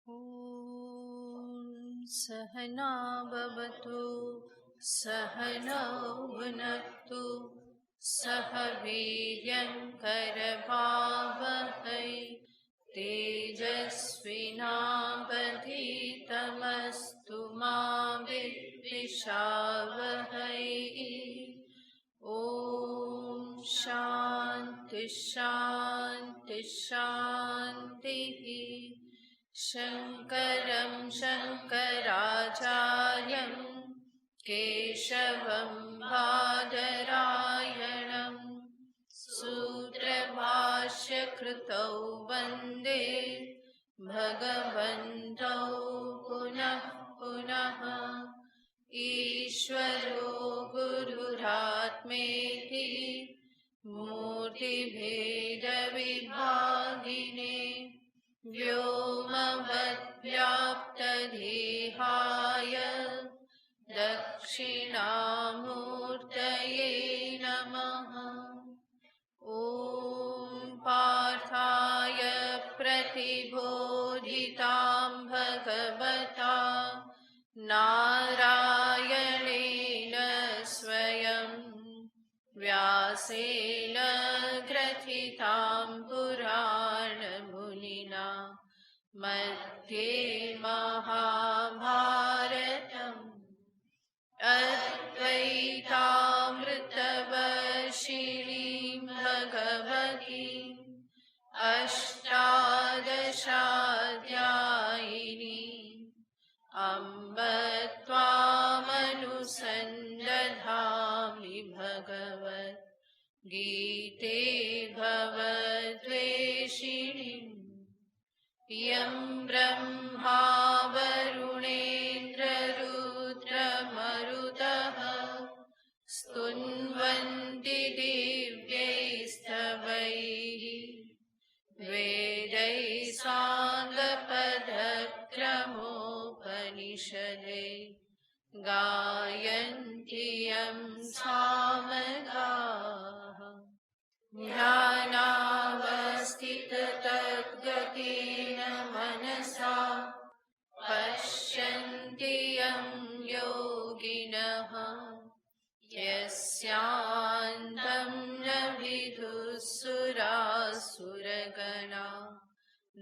ॐ सहना भवतु सहनौ भुनक्तु सह वीर्यङ्करभावहै तेजस्विनावधीतमस्तु मा विद्विषावहै। ॐ शान्ति शान्ति शान्तिः। शङ्करं शङ्कराचार्यं केशवं बादरायणं सूत्रभाष्यकृतौ वन्दे भगवन्तौ पुनः पुनः। ईश्वरो गुरुरात्मेति मूर्तिभेदविभागिने व्योमवद्व्याप्तदेहाय दक्षिणामूर्तये नमः। ॐ पार्थाय प्रतिबोधितां भगवता नारायणेन स्वयं व्यासेन ग्रथितां पुराणमुनिना मध्ये महाभारतम् अद्वैतामृतवर्षिणीं भगवतीम् अष्टादशाध्यायिनीम् अम्ब त्वामनुसन्दधामि भगवद्गीते भवद्वेषिणीम्। यं ब्रह्मा वरुणेन्द्ररुद्रमरुतः स्तुन्वन्ति दिव्यैस्तवैः वेदैः साङ्गपदक्रमोपनिषदे गायन्ति यं सामगाः। ध्यानावस्थिततद्गतेन मनसा पश्यन्ति यं योगिनः यस्यान्तं न विदुःसुरासुरगणा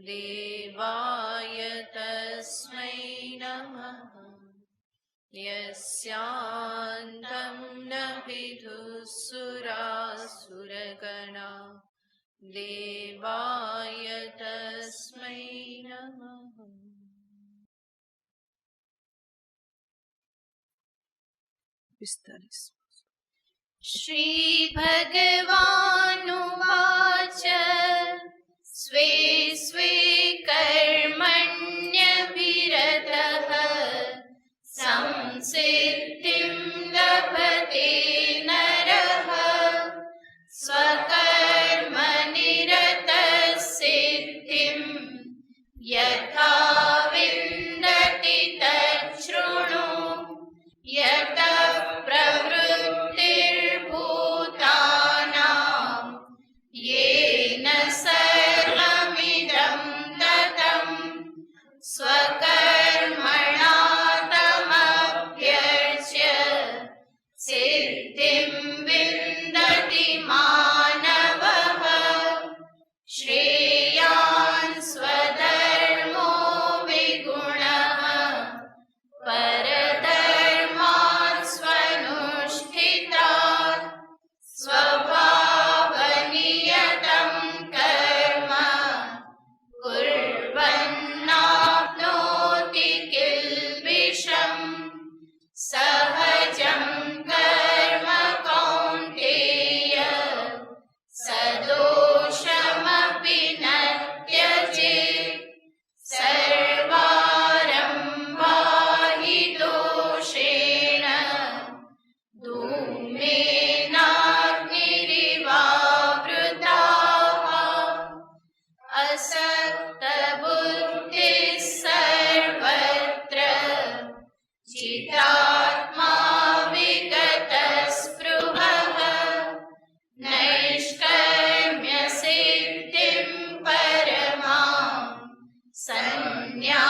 देवाय तस्मै नमः। यस्यान्तं न विदुःसुरासुरगणा देवाय तस्मै नमः। श्री भगवानुवाच स्वे स्वे कर्मण्यभिरतः संसिद्धिं लभते नरः स्वकर्मनिरतः सिद्धिं यथा विन्दति तच्छृणु। यतः प्रवृत्तिर्भूतानां येन सर्वमिदं ततं स्वकर्मणा तमभ्यर्च्य सिद्धिं विन्दति मानवः। श्रेयान् स्वधर्मो विगुणः परधर्मात् स्वनुष्ठितात् स्वभावनियतं कर्म कुर्वन्नाप्नोति किल्बिषम्। सहजं कर्म कौन्तेय सदोषमपि न त्यजेत्। सर्वारम्भा हि दोषेण धूमेनाग्निरिवावृताः। असक्तबुद्धिः सर्वत्र चिदात्मा विगतस्पृहः नैष्कर्म्यसिद्धिं परमां संज्ञा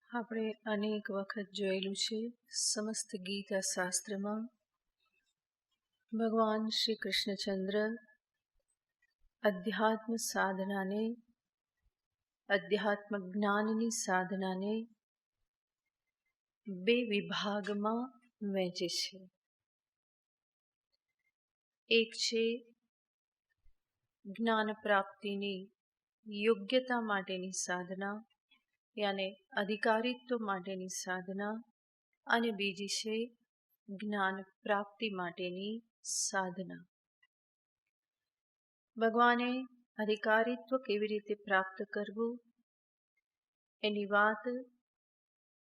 આપણે અનેક વખત જોયેલું છે સમસ્ત ગીતા શાસ્ત્રમાં ભગવાન શ્રી કૃષ્ણચંદ્ર અધ્યાત્મ સાધનાને, અધ્યાત્મ જ્ઞાનની સાધનાને બે વિભાગમાં વહેંચે છે. એક છે જ્ઞાન પ્રાપ્તિની યોગ્યતા માટેની સાધના, યાને અધિકારીત્વ માટેની સાધના, અને બીજી છે જ્ઞાન પ્રાપ્તિ માટેની સાધના. ભગવાને અધિકારીત્વ કેવી રીતે પ્રાપ્ત કરવું એની વાત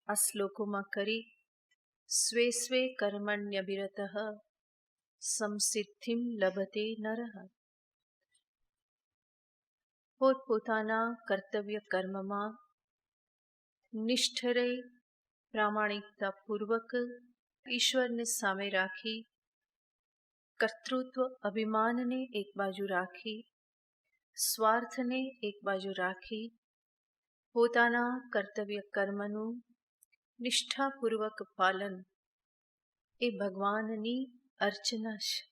આ શ્લોકોમાં કરી. સ્વે સ્વે કર્મણ્યભિરતઃ સંસિદ્ધિમ લભતે નરઃ. પોતપોતાના કર્તવ્ય કર્મમાં નિષ્ઠ રહી, પ્રામાણિકતાપૂર્વક ઈશ્વરને સામે રાખી, કર્તૃત્વ અભિમાનને એક બાજુ રાખી, સ્વાર્થને એક બાજુ રાખી, પોતાના કર્તવ્ય કર્મનું નિષ્ઠાપૂર્વક પાલન એ ભગવાનની અર્ચના છે.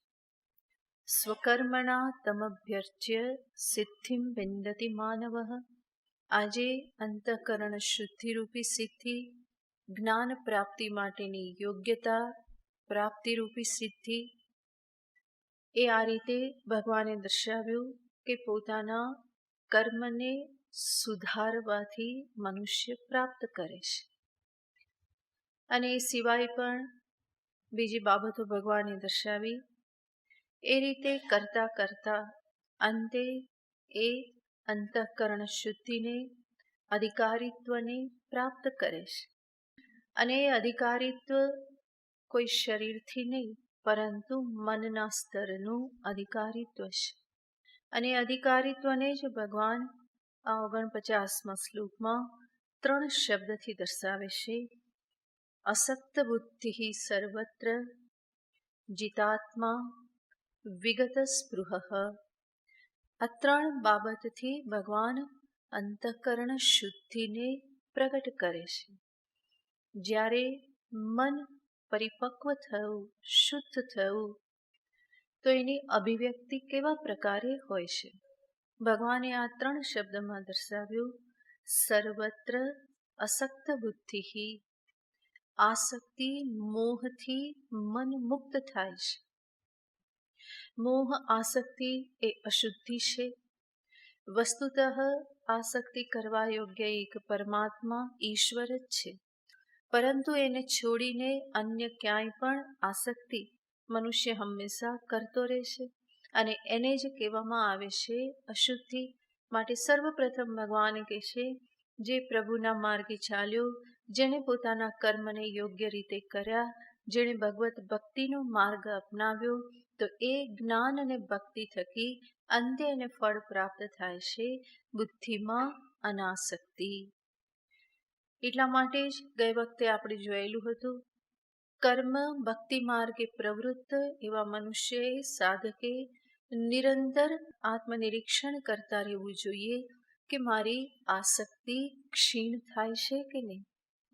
સ્વકર્મણા તમભ્યર્ચ્ય સિદ્ધિમ વિંદતિ માનવ. આજે અંતઃકરણ શુદ્ધિરૂપી સિદ્ધિ, જ્ઞાન પ્રાપ્તિ માટેની યોગ્યતા પ્રાપ્તિરૂપી સિદ્ધિ, એ આ રીતે ભગવાને દર્શાવ્યું કે પોતાના કર્મને સુધારવાથી મનુષ્ય પ્રાપ્ત કરે છે. અને એ સિવાય પણ બીજી બાબતો ભગવાને દર્શાવી. એ રીતે કરતા કરતા અંતે એ અંતઃકરણ શુદ્ધિને, અધિકારીત્વને પ્રાપ્ત કરે છે. અને એ અધિકારીત્વ કોઈ શરીરથી નહીં, પરંતુ મનના સ્તરનું અધિકારીત્વ છે. અને અધિકારીત્વને જ ભગવાન આ 49મા શ્લોકમાં 3 શબ્દથી દર્શાવે છે. અસક્ત બુદ્ધિ સર્વત્ર જિતાત્મા વિગત સ્પૃહ. આ 3 બાબતથી ભગવાન અંતઃકરણ શુદ્ધિને પ્રગટ કરે છે. જ્યારે મન પરિપક્વ થયું, શુદ્ધ થયું, તો એની અભિવ્યક્તિ કેવા પ્રકારે હોય છે? ભગવાને આ 3 શબ્દમાં દર્શાવ્યું. સર્વત્ર અસક્ત બુદ્ધિ. આસક્તિ, મોહથી મન મુક્ત થાય છે. મોહ આસક્તિ એ અશુદ્ધિ છે. વસ્તુતઃ આસક્તિ કરવા યોગ્ય એક પરમાત્મા ઈશ્વર જ છે. પરંતુ એને છોડીને અન્ય ક્યાંય પણ આસક્તિ મનુષ્ય હંમેશા કરતો રહેશે. અને એને જ કહેવામાં આવે છે અશુદ્ધિ. માટે સર્વપ્રથમ ભગવાન કહે છે, જે પ્રભુના માર્ગે ચાલ્યો, જેણે પોતાના કર્મને યોગ્ય રીતે કર્યા, જેણે ભગવત ભક્તિનો માર્ગ અપનાવ્યો, તો એ જ્ઞાન અને ભક્તિ થકી અંતે એને ફળ પ્રાપ્ત થાય છે, બુદ્ધિમાં અનાસક્તિ. એટલા માટે જ ગઈ વખતે આપણે જોયેલું હતું, કર્મ ભક્તિ માર્ગે પ્રવૃત્ત એવા મનુષ્યએ, સાધકે નિરંતર આત્મનિરીક્ષણ કરતા રહેવું જોઈએ કે મારી આસક્તિ ક્ષીણ થાય છે કે નહીં,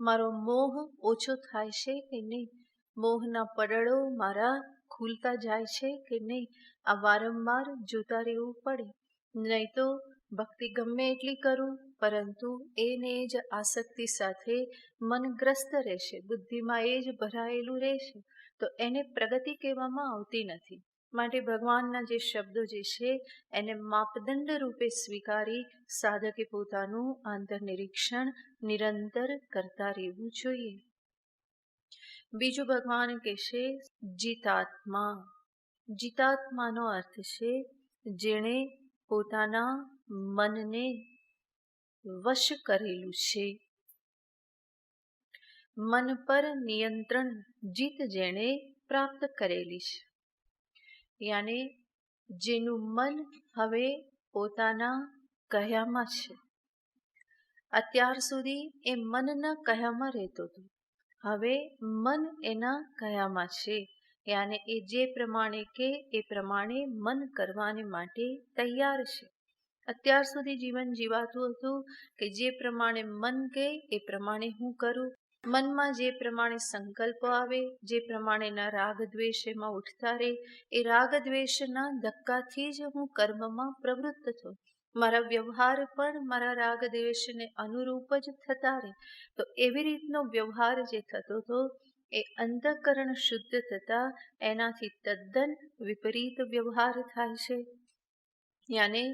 મારો મોહ ઓછો થાય છે કે નહીં, મોહના પડળો મારા ખુલતા જાય છે કે નહીં. આ વારંવાર જોતા રહેવું પડે. નહીં તો ભક્તિ ગમે એટલી કરું, પરંતુ એને જ આસક્તિ સાથે મનગ્રસ્ત રહેશે, બુદ્ધિમાં એ જ ભરાયેલું રહેશે, તો એને પ્રગતિ કહેવામાં આવતી નથી. માટે ભગવાનના જે શબ્દો જે છે એને માપદંડ રૂપે સ્વીકારી સાધકે પોતાનું આંતરનિરીક્ષણ નિરંતર કરતા રહેવું જોઈએ. બીજું ભગવાન કહેશે જીતાત્મા. જીતાત્માનો અર્થ છે જેણે પોતાના મનને વશ કરેલું છે. મન પર નિયંત્રણ જીત જેણે પ્રાપ્ત કરેલી છે. યાને જેનું મન હવે પોતાના કહ્યામાં છે. અત્યાર સુધી એ મનના કહ્યામાં રહેતો હતો, હવે મન એના કહ્યામાં છે. યાને એ જે પ્રમાણે કે એ પ્રમાણે મન કરવાને માટે તૈયાર છે. અત્યાર સુધી જીવન જીવાતું હતું કે જે પ્રમાણે મન કહે એ પ્રમાણે હું કરું, મનમાં જે પ્રમાણે સંકલ્પો આવે, જે પ્રમાણેના રાગ દ્વેષ એમાં ઉઠતા રહે, એ રાગ દ્વેષના ધક્કાથી જ હું કર્મમાં પ્રવૃત્ત થઉં, મારા વ્યવહાર પણ મારા રાગ દ્વેષને અનુરૂપ જ થતા રહે. તો એવી રીતનો વ્યવહાર જે થતો હતો એ અંતઃકરણ શુદ્ધ થતા એનાથી તદ્દન વિપરીત વ્યવહાર થાય છે. યાને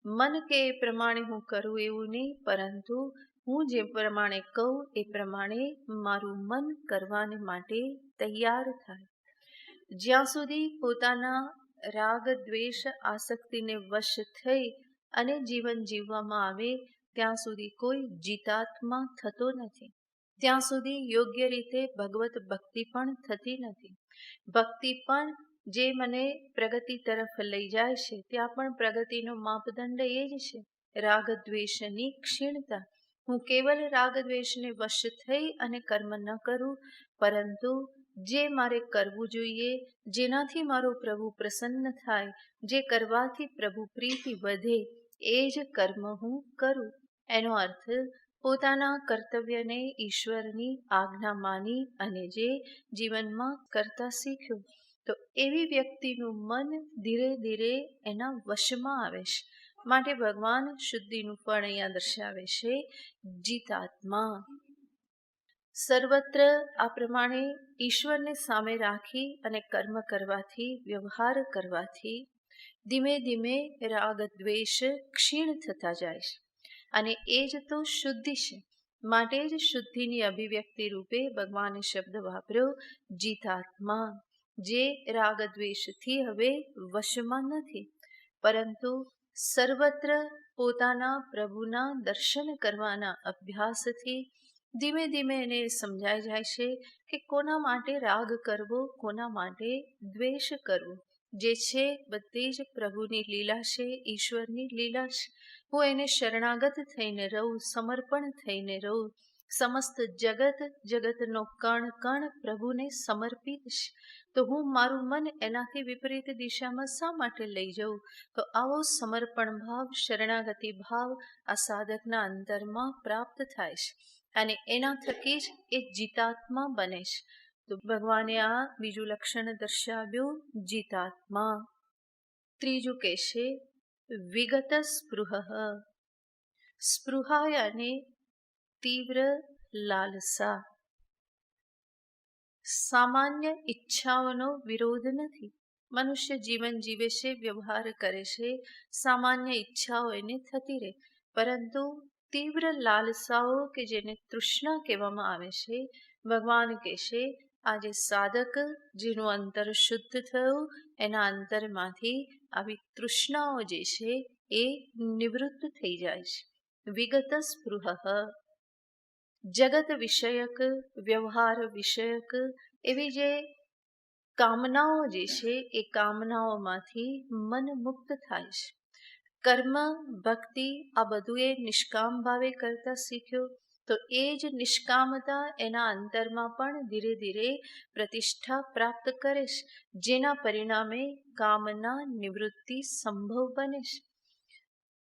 મન કે એ પ્રમાણે હું કરું એવું નહીં, પરંતુ હું જે પ્રમાણે કહું એ પ્રમાણે મારું મન કરવાને માટે તૈયાર થાય. જ્યાં સુધી પોતાના રાગ દ્વેષ આસક્તિને વશ થઈ અને જીવન જીવવામાં આવે ત્યાં સુધી કોઈ જીતાત્મા થતો નથી. ત્યાં સુધી યોગ્ય રીતે ભગવત ભક્તિ પણ થતી નથી. ભક્તિ પણ જે મને પ્રગતિ તરફ લઈ જાય છે ત્યાં પણ પ્રગતિનો માપદંડ એ જ છે રાગ દ્વેષની ક્ષીણતા. હું કેવલ રાગ દ્વેષને વશ થઈ અને કર્મ ન કરું, પરંતુ જે મારે કરવું જોઈએ, જેનાથી મારો પ્રભુ પ્રસન્ન થાય, જે કરવાથી પ્રભુ પ્રીતિ વધે એ જ કર્મ હું કરું. એનો અર્થ પોતાના કર્તવ્યને ઈશ્વરની આજ્ઞા માની અને જે જીવનમાં કરતા શીખ્યું, તો એવી વ્યક્તિનું મન ધીરે ધીરે એના વશમાં આવે છે. માટે ભગવાન શુદ્ધિનું ફળ અહીંયા દર્શાવે છે, જીતાત્મા. સર્વત્ર આ પ્રમાણે ઈશ્વરને સામે રાખી અને કર્મ કરવાથી, વ્યવહાર કરવાથી ધીમે ધીમે રાગ દ્વેષ ક્ષીણ થતા જાય છે. અને એ જ તો શુદ્ધિ છે. માટે જ શુદ્ધિની અભિવ્યક્તિ રૂપે ભગવાને શબ્દ વાપર્યો જીતાત્મા, જે રાગ દ્વેષથી હવે વશમાં નથી, પરંતુ સર્વત્ર પોતાના પ્રભુના દર્શન કરવાના અભ્યાસથી ધીમે ધીમે એને સમજાઈ જાય છે કે કોના માટે રાગ કરવો, કોના માટે દ્વેષ કરવો. જે છે બધી જ પ્રભુની લીલા છે, ઈશ્વરની લીલા છે. હું એને શરણાગત થઈને રહું, સમર્પણ થઈને રહું. સમસ્ત જગત, જગતનો કણ કણ પ્રભુને સમર્પિત છે. તો હું મારું મન એનાથી વિપરીત દિશામાં શા માટે લઈ જઉં? તો આવો સમર્પણ ભાવ, શરણાગતિ ભાવ આ સાધકના અંતરમાં પ્રાપ્ત થાય છે અને એના થકી જ એ જીતાત્મા બને છે. તો ભગવાને આ બીજું લક્ષણ દર્શાવ્યું, જીતાત્મા. ત્રીજું કહેશે વિગત સ્પૃહ. સ્પૃહા અને તીવ્ર લાલસા. સામાન્ય ઈચ્છાઓનો વિરોધ નથી. મનુષ્ય જીવન જીવે છે, વ્યવહાર કરે છે, સામાન્ય ઈચ્છાઓ એને થતી રહે, પરંતુ તીવ્ર લાલસાઓ કે જેને તૃષ્ણા કહેવામાં આવે છે, ભગવાન કહેશે આજે સાધક જેનું અંતર શુદ્ધ થયું એના અંતરમાંથી આવી તૃષ્ણાઓ જે છે એ નિવૃત્ત થઈ જાય છે. વિગત સ્પૃહ. જગત વિષયક, વ્યવહાર વિષયક એવી જે કામનાઓ જે છે એ કામનાઓમાંથી મન મુક્ત થાય છે. કર્મ, ભક્તિ આ બધું એ નિષ્કામ ભાવે કરતા શીખ્યો, તો એ જ નિષ્કામતા એના અંતરમાં પણ ધીરે ધીરે પ્રતિષ્ઠા પ્રાપ્ત કરે છે, જેના પરિણામે કામના નિવૃત્તિ સંભવ બને છે.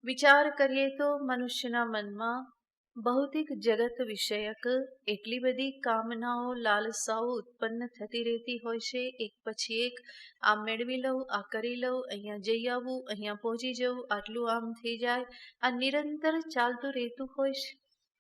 વિચાર કરીએ તો મનુષ્યના મનમાં ભૌતિક જગત વિષયક એટલી બધી કામનાઓ, લાલસાઓ ઉત્પન્ન થતી રહેતી હોય છે, એક પછી એક. આ મેળવી લઉં, આ કરી લઉં, અહીંયા જઈ આવું, અહીંયા પહોંચી જવું, આટલું આમ થઈ જાય, આ નિરંતર ચાલતું રહેતું હોય છે.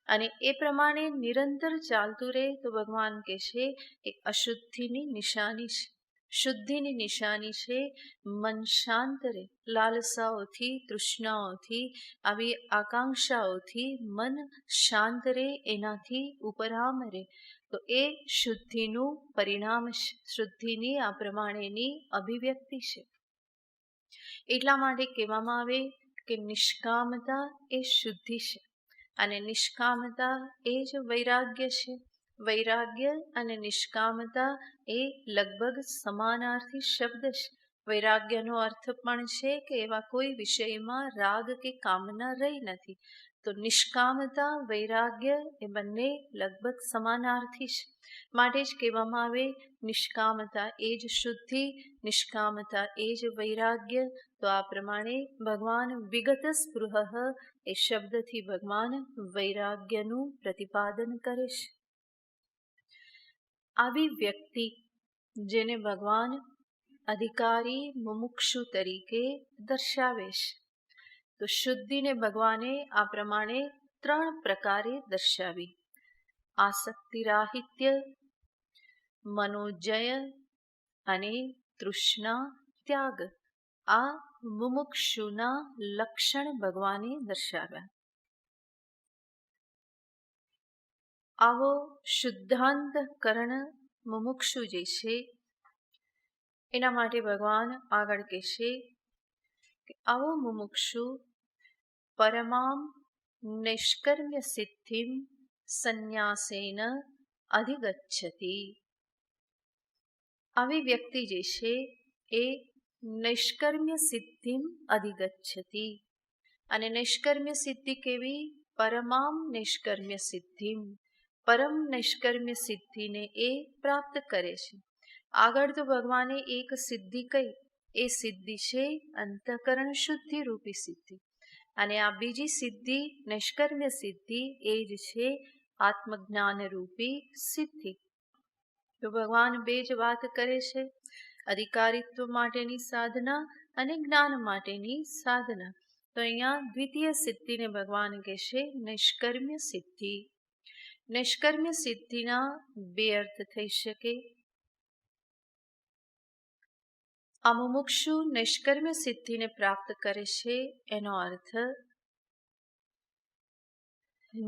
અને એ પ્રમાણે નિરંતર ચાલતું રહે તો ભગવાન કહે છે એ અશુદ્ધિની નિશાની છે. શુદ્ધિની નિશાની છે મન શાંત રહે. લાલસાઓથી, તૃષ્ણાઓથી, આવી આકાંક્ષાઓથી મન શાંત રહે, એનાથી ઉપરામ રહે, તો એ શુદ્ધિનું પરિણામ છે, શુદ્ધિની આ પ્રમાણેની અભિવ્યક્તિ છે. એટલા માટે કહેવામાં આવે કે નિષ્કામતા એ શુદ્ધિ છે અને નિષ્કામતા એ જ વૈરાગ્ય છે. વૈરાગ્ય અને નિષ્કામતા એ લગભગ સમાનાર્થી શબ્દ છે. વૈરાગ્યનો અર્થ પણ છે કે એવા કોઈ વિષયમાં રાગ કે કામના રહી નથી. તો નિષ્કામતા વૈરાગ્ય એ બંને લગભગ સમાનાર્થી છે. માટે જ કહેવામાં આવે નિષ્કામતા એ જ શુદ્ધિ, નિષ્કામતા એ જ વૈરાગ્ય. તો આ પ્રમાણે ભગવાન વિગત સ્પૃહ એ શબ્દથી ભગવાન વૈરાગ્યનું પ્રતિપાદન કરે છે. આવી વ્યક્તિ જેને ભગવાન અધિકારી મુમુક્ષુ તરીકે દર્શાવે છે. તો શુદ્ધિને ભગવાને આ પ્રમાણે 3 પ્રકારે દર્શાવી: આસક્તિરાહિત્ય, મનોજય અને તૃષ્ણા ત્યાગ. આ મુમુક્ષુના લક્ષણ ભગવાને દર્શાવ્યા. આવો શુદ્ધાંતકરણ મુમુક્ષુ જે છે એના માટે ભગવાન આગળ કહેશે કે આવો મુમુક્ષુ પરમામ નૈષ્કર્મ્ય સિદ્ધિમ સંન્યાસેન અધિગચ્છતિ. આવી વ્યક્તિ જે છે એ નૈષ્કર્મ્ય સિદ્ધિમ અધિગચ્છતિ. અને નૈષ્કર્મ્ય સિદ્ધિ કેવી? પરમામ નૈષ્કર્મ્ય સિદ્ધિમ. પરમ નૈષ્કર્મ્ય સિદ્ધિને એ પ્રાપ્ત કરે છે. આગળ તો ભગવાને એક સિદ્ધિ કહી, એ સિદ્ધિ છે અંતઃકરણ શુદ્ધિ રૂપી સિદ્ધિ. અને આ બીજી સિદ્ધિ નૈષ્કર્મ્ય સિદ્ધિ એ જ છે આત્મજ્ઞાન રૂપી સિદ્ધિ. તો ભગવાન બે જ વાત કરે છે, અધિકારીત્વ માટેની સાધના અને જ્ઞાન માટેની સાધના. તો અહીંયા દ્વિતીય સિદ્ધિને ભગવાન કહેશે નૈષ્કર્મ્ય સિદ્ધિ. નૈષ્કર્મ્ય સિદ્ધિના 2 અર્થ થઈ શકે. આ મુમુક્ષુ નૈષ્કર્મ્ય સિદ્ધિને પ્રાપ્ત કરે છે એનો અર્થ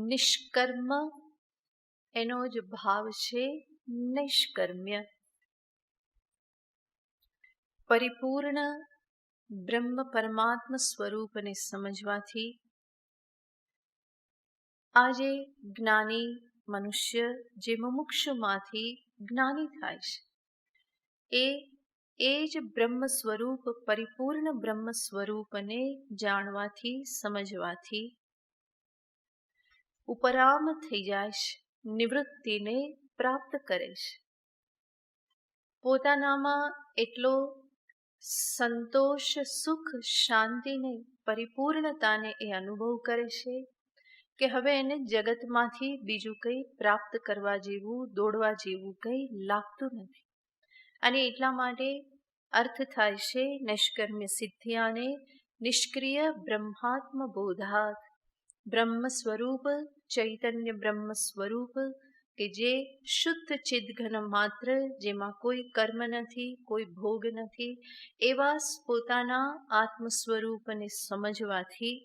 નિષ્કર્મ, એનો જ ભાવ છે નૈષ્કર્મ્ય. પરિપૂર્ણ બ્રહ્મ પરમાત્મ સ્વરૂપને સમજવાથી આજે જ્ઞાની મનુષ્ય જે મુમુક્ષુમાંથી જ્ઞાની થાય છે એ જ બ્રહ્મ સ્વરૂપ, પરિપૂર્ણ બ્રહ્મ સ્વરૂપને જાણવાથી, સમજવાથી ઉપરામ થઈ જાય છે, નિવૃત્તિને પ્રાપ્ત કરે છે. પોતાનામાં એટલો સંતોષ, સુખ, શાંતિને, પરિપૂર્ણતાને એ અનુભવ કરે છે કે હવે એને જગતમાંથી બીજું કંઈ પ્રાપ્ત કરવા જેવું, દોડવા જેવું કંઈ લાગતું નથી. અને એટલા માટે અર્થ થાય છે નૈષ્કર્મ્ય સિદ્ધિ આને નિષ્ક્રિય બ્રહ્માત્મ બોધાત. બ્રહ્મ સ્વરૂપ, ચૈતન્ય બ્રહ્મ સ્વરૂપ કે જે શુદ્ધ ચિદઘન માત્ર, જેમાં કોઈ કર્મ નથી, કોઈ ભોગ નથી, એવા પોતાના આત્મ સ્વરૂપને સમજવાથી,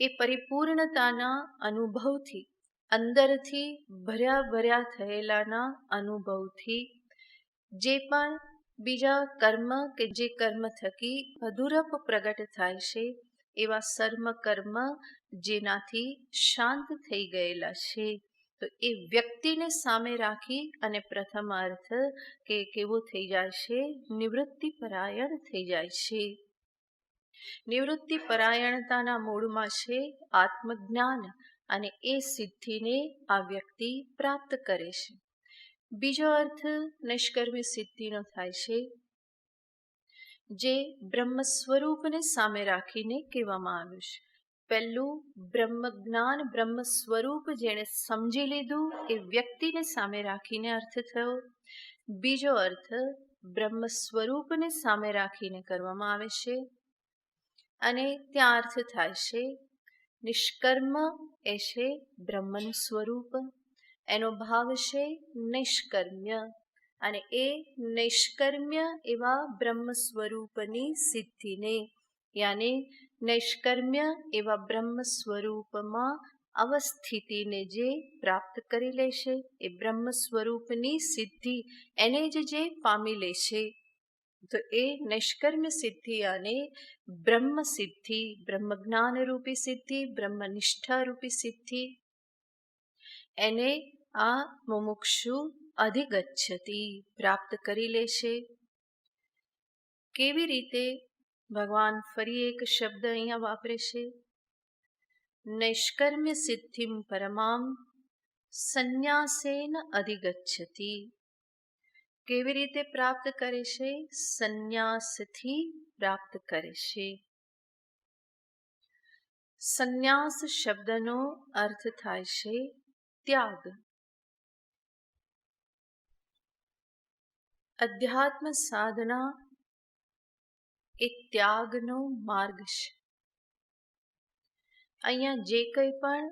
એ પરિપૂર્ણતાના અનુભવથી, અંદરથી ભર્યા થયેલાના અનુભવથી જે પણ બીજા કર્મ કે જે કર્મ થકી અધૂરપ પ્રગટ થાય છે એવા સર્વ કર્મ જેનાથી શાંત થઈ ગયેલા છે. તો એ વ્યક્તિને સામે રાખી અને પ્રથમ અર્થ કે કેવો થઈ જાય છે? નિવૃત્તિ પરાયણ થઈ જાય છે. નિવૃત્તિ પરાયણતાના મૂળમાં છે આત્મજ્ઞાન, અને એ સિદ્ધિને આ વ્યક્તિ પ્રાપ્ત કરે છે. બીજો અર્થ નૈષ્કર્મ્ય સિદ્ધિનો થાય છે જે બ્રહ્મ સ્વરૂપને સામે રાખીને કહેવામાં આવ્યું છે. પહેલું બ્રહ્મ જ્ઞાન, બ્રહ્મ સ્વરૂપ જેણે સમજી લીધું એ વ્યક્તિને સામે રાખીને અર્થ થયો. બીજો અર્થ બ્રહ્મ સ્વરૂપને સામે રાખીને કરવામાં આવે છે અને ત્યાં અર્થ થાય છે નિષ્કર્મ એ છે બ્રહ્મનું સ્વરૂપ, એનો ભાવ છે નૈષ્કર્મ્ય. અને એ નૈષ્કર્મ્ય એવા બ્રહ્મ સ્વરૂપની સિદ્ધિને, યાની નૈષ્કર્મ્ય એવા બ્રહ્મ સ્વરૂપમાં અવસ્થિતિને જે પ્રાપ્ત કરી લેશે, એ બ્રહ્મ સ્વરૂપની સિદ્ધિ એને જ જે પામી લેશે, તો એ નૈષ્કર્મ્ય સિદ્ધિ અને બ્રહ્મ સિદ્ધિ, બ્રહ્મ જ્ઞાન રૂપી સિદ્ધિ, બ્રહ્મ નિષ્ઠા રૂપી સિદ્ધિ, એને આ મુમુક્ષુ અધિગચ્છતિ, પ્રાપ્ત કરી લેશે. કેવી રીતે? ભગવાન ફરી એક શબ્દ અહીંયા વાપરે છે, નૈષ્કર્મ્ય સિદ્ધિમ પરમામ સંન્યાસેન અધિગચ્છતિ. કેવી રીતે પ્રાપ્ત કરે છે? સંન્યાસથી પ્રાપ્ત કરે છે. સંન્યાસ શબ્દનો અર્થ થાય છે ત્યાગ. અધ્યાત્મ સાધના એ ત્યાગનો માર્ગ છે. અહીંયા જે કંઈ પણ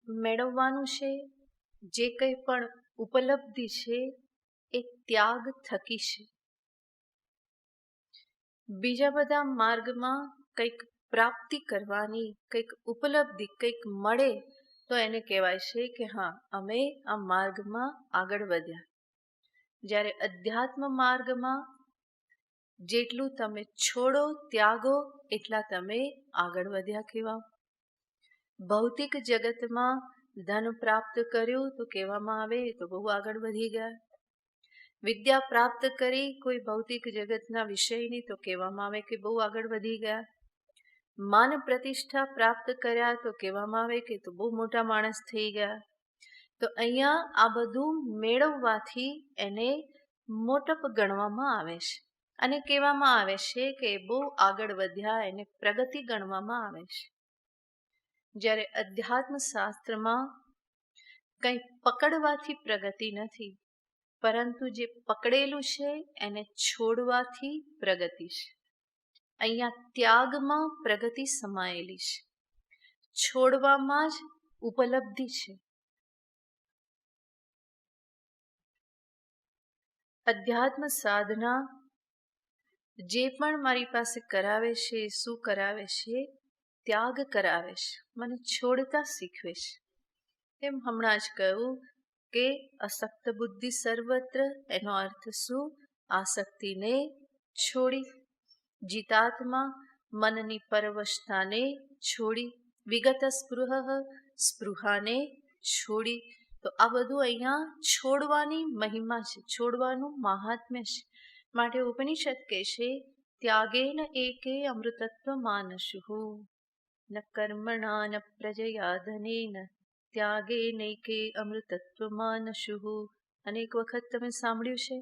મેળવવાનું છે, જે કંઈ પણ ઉપલબ્ધિ છે, એ ત્યાગ થકી છે. બીજા બધા માર્ગમાં કંઈક પ્રાપ્તિ કરવાની, કંઈક ઉપલબ્ધિ, કંઈક મળે તો એને કહેવાય છે કે હા, અમે આ માર્ગમાં આગળ વધ્યા. જ્યારે અધ્યાત્મ માર્ગમાં જેટલું તમે છોડો, ત્યાગો, એટલા તમે આગળ વધ્યા કહેવાય. ભૌતિક જગતમાં ધન પ્રાપ્ત કર્યું તો કહેવામાં આવે તો બહુ આગળ વધી ગયા. વિદ્યા પ્રાપ્ત કરી કોઈ ભૌતિક જગતના વિષયની તો કહેવામાં આવે કે બહુ આગળ વધી ગયા. માન પ્રતિષ્ઠા પ્રાપ્ત કર્યા તો કહેવામાં આવે કે તો બહુ મોટા માણસ થઈ ગયા. તો અહીંયા આ બધું મેળવવાથી એને મોટપ ગણવામાં આવે છે અને કહેવામાં આવે છે કે બહુ આગળ વધ્યા, એને પ્રગતિ ગણવામાં આવે છે. જ્યારે અધ્યાત્મ શાસ્ત્રમાં કંઈ પકડવાથી પ્રગતિ નથી, પરંતુ જે પકડેલું છે એને છોડવાથી પ્રગતિ છે. અહીંયા ત્યાગમાં પ્રગતિ સમાયેલી છે, છોડવામાં જ ઉપલબ્ધિ છે. અધ્યાત્મ સાધના જે પણ મારી પાસે કરાવે છે, શું કરાવે છે? ત્યાગ કરાવે છે, મને છોડતા શીખવે છે. એમ હમણાં જ કહ્યું કે અસક્ત બુદ્ધિ સર્વત્ર, એનો અર્થ શું? આસક્તિને છોડી. જીતાત્મા મનની પરવશતાને છોડી. વિગત સ્પૃહ સ્પૃહાને છોડી. તો આ બધું અહીંયા છોડવાની મહિમા છે, છોડવાનું મહાત્મ્ય છે. માટે ઉપનિષદ કહે છે ત્યાગેન એકે અમૃતત્વ માનસુઃ ન કર્મણા ન પ્રજયા ધનેન ત્યાગેનૈકે અમૃતત્વ માનસુઃ. અનેક વખત તમે સાંભળ્યું છે,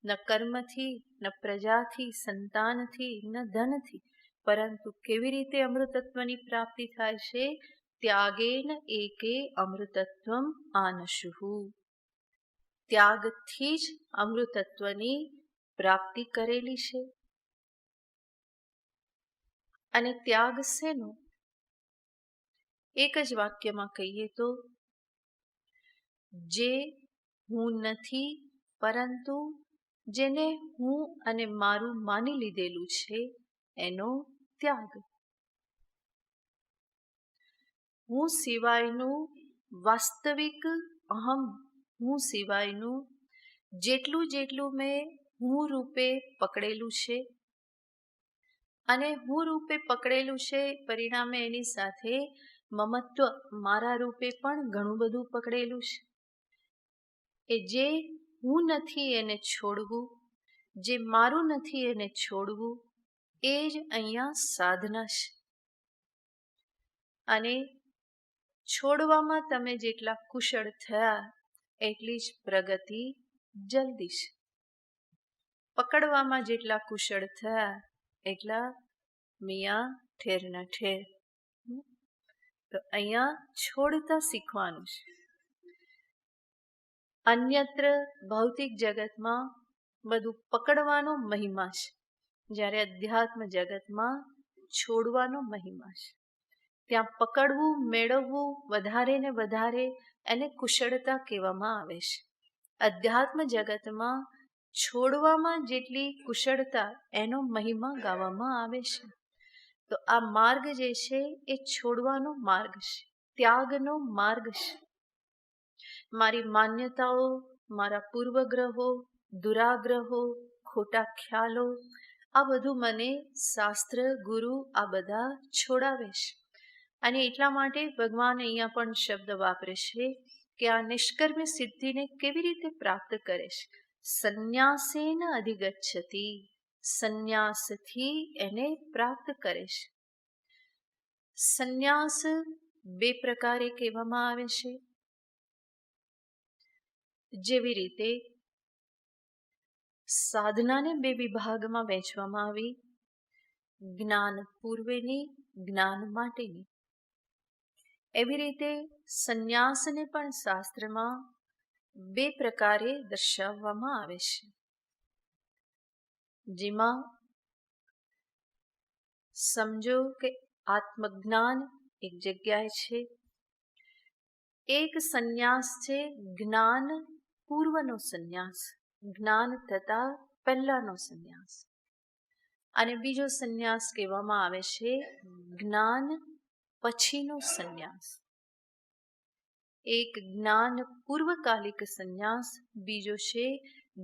ન કર્મથી, ન પ્રજાથી, સંતાનથી, ન ધનથી, પરંતુ કેવી રીતે અમૃતત્વની પ્રાપ્તિ થાય છે? ત્યાગેન એકે અમૃતત્વમ આનશુઃ. ત્યાગથી જ અમૃતત્વની પ્રાપ્તિ કરેલી છે. અને ત્યાગ શેનો? એક જ વાક્યમાં કહીએ તો જે હું નથી, પરંતુ જેને હું અને મારું માની લીધેલું છે એનો ત્યાગ. હું સિવાયનું વાસ્તવિક અહમ, હું સિવાયનું જેટલું જેટલું મેં હું રૂપે પકડેલું છે, અને હું રૂપે પકડેલું છે પરિણામે એની સાથે મમત્વ, મારા રૂપે પણ ઘણું બધું પકડેલું છે. એ જે હું નથી એને છોડવું, જે મારું નથી એને છોડવું, એ જ અહીંયા સાધના છે. અને છોડવામાં તમે જેટલા કુશળ થયા એટલી જ પ્રગતિ જલ્દી છે. પકડવામાં જેટલા કુશળ થયા એટલા મિયા ઠેરના ઠેર. તો અહીંયા છોડતા શીખવાનું છે. અન્યત્ર ભૌતિક જગતમાં બધું પકડવાનો મહિમા છે, જ્યારે અધ્યાત્મ જગતમાં છોડવાનો મહિમા છે. ત્યાં પકડવું, મેળવવું, વધારે ને વધારે એને કુશળતા કહેવામાં આવે છે. અધ્યાત્મ જગતમાં છોડવામાં જેટલી કુશળતા એનો મહિમા ગાવામાં આવે છે. તો આ માર્ગ જે છે એ છોડવાનો માર્ગ છે, ત્યાગનો માર્ગ છે. મારી માન્યતાઓ, મારા પૂર્વગ્રહો, દુરાગ્રહો, ખોટા ખ્યાલો, આ બધું મને શાસ્ત્ર, ગુરુ આ બધા છોડાવે છે. અને એટલા માટે ભગવાન અહીંયા પણ શબ્દ વાપરે છે કે આ નિષ્કર્મ્ય સિદ્ધિને કેવી રીતે પ્રાપ્ત કરે છે? સંન્યાસેન અધિગચ્છતિ. સંન્યાસથી એને પ્રાપ્ત કરે છે. સંન્યાસ બે પ્રકારે કહેવામાં આવે છે. જેવી રીતે સાધનાને બે વિભાગમાં વહેંચવામાં આવી, જ્ઞાન પૂર્વેની, જ્ઞાન માટેની. એવી રીતે સંન્યાસને પણ શાસ્ત્રમાં બે પ્રકારે દર્શાવવામાં આવે છે, જેમાં સમજો કે આત્મજ્ઞાન એક જગ્યાએ છે, એક સંન્યાસ છે જ્ઞાન પૂર્વનો સંન્યાસ, જ્ઞાન થતા પહેલાનો સંન્યાસ, અને બીજો સંન્યાસ કહેવામાં આવે છે જ્ઞાન પછીનો સંન્યાસ. એક જ્ઞાન પૂર્વકાલિક સંન્યાસ, બીજો છે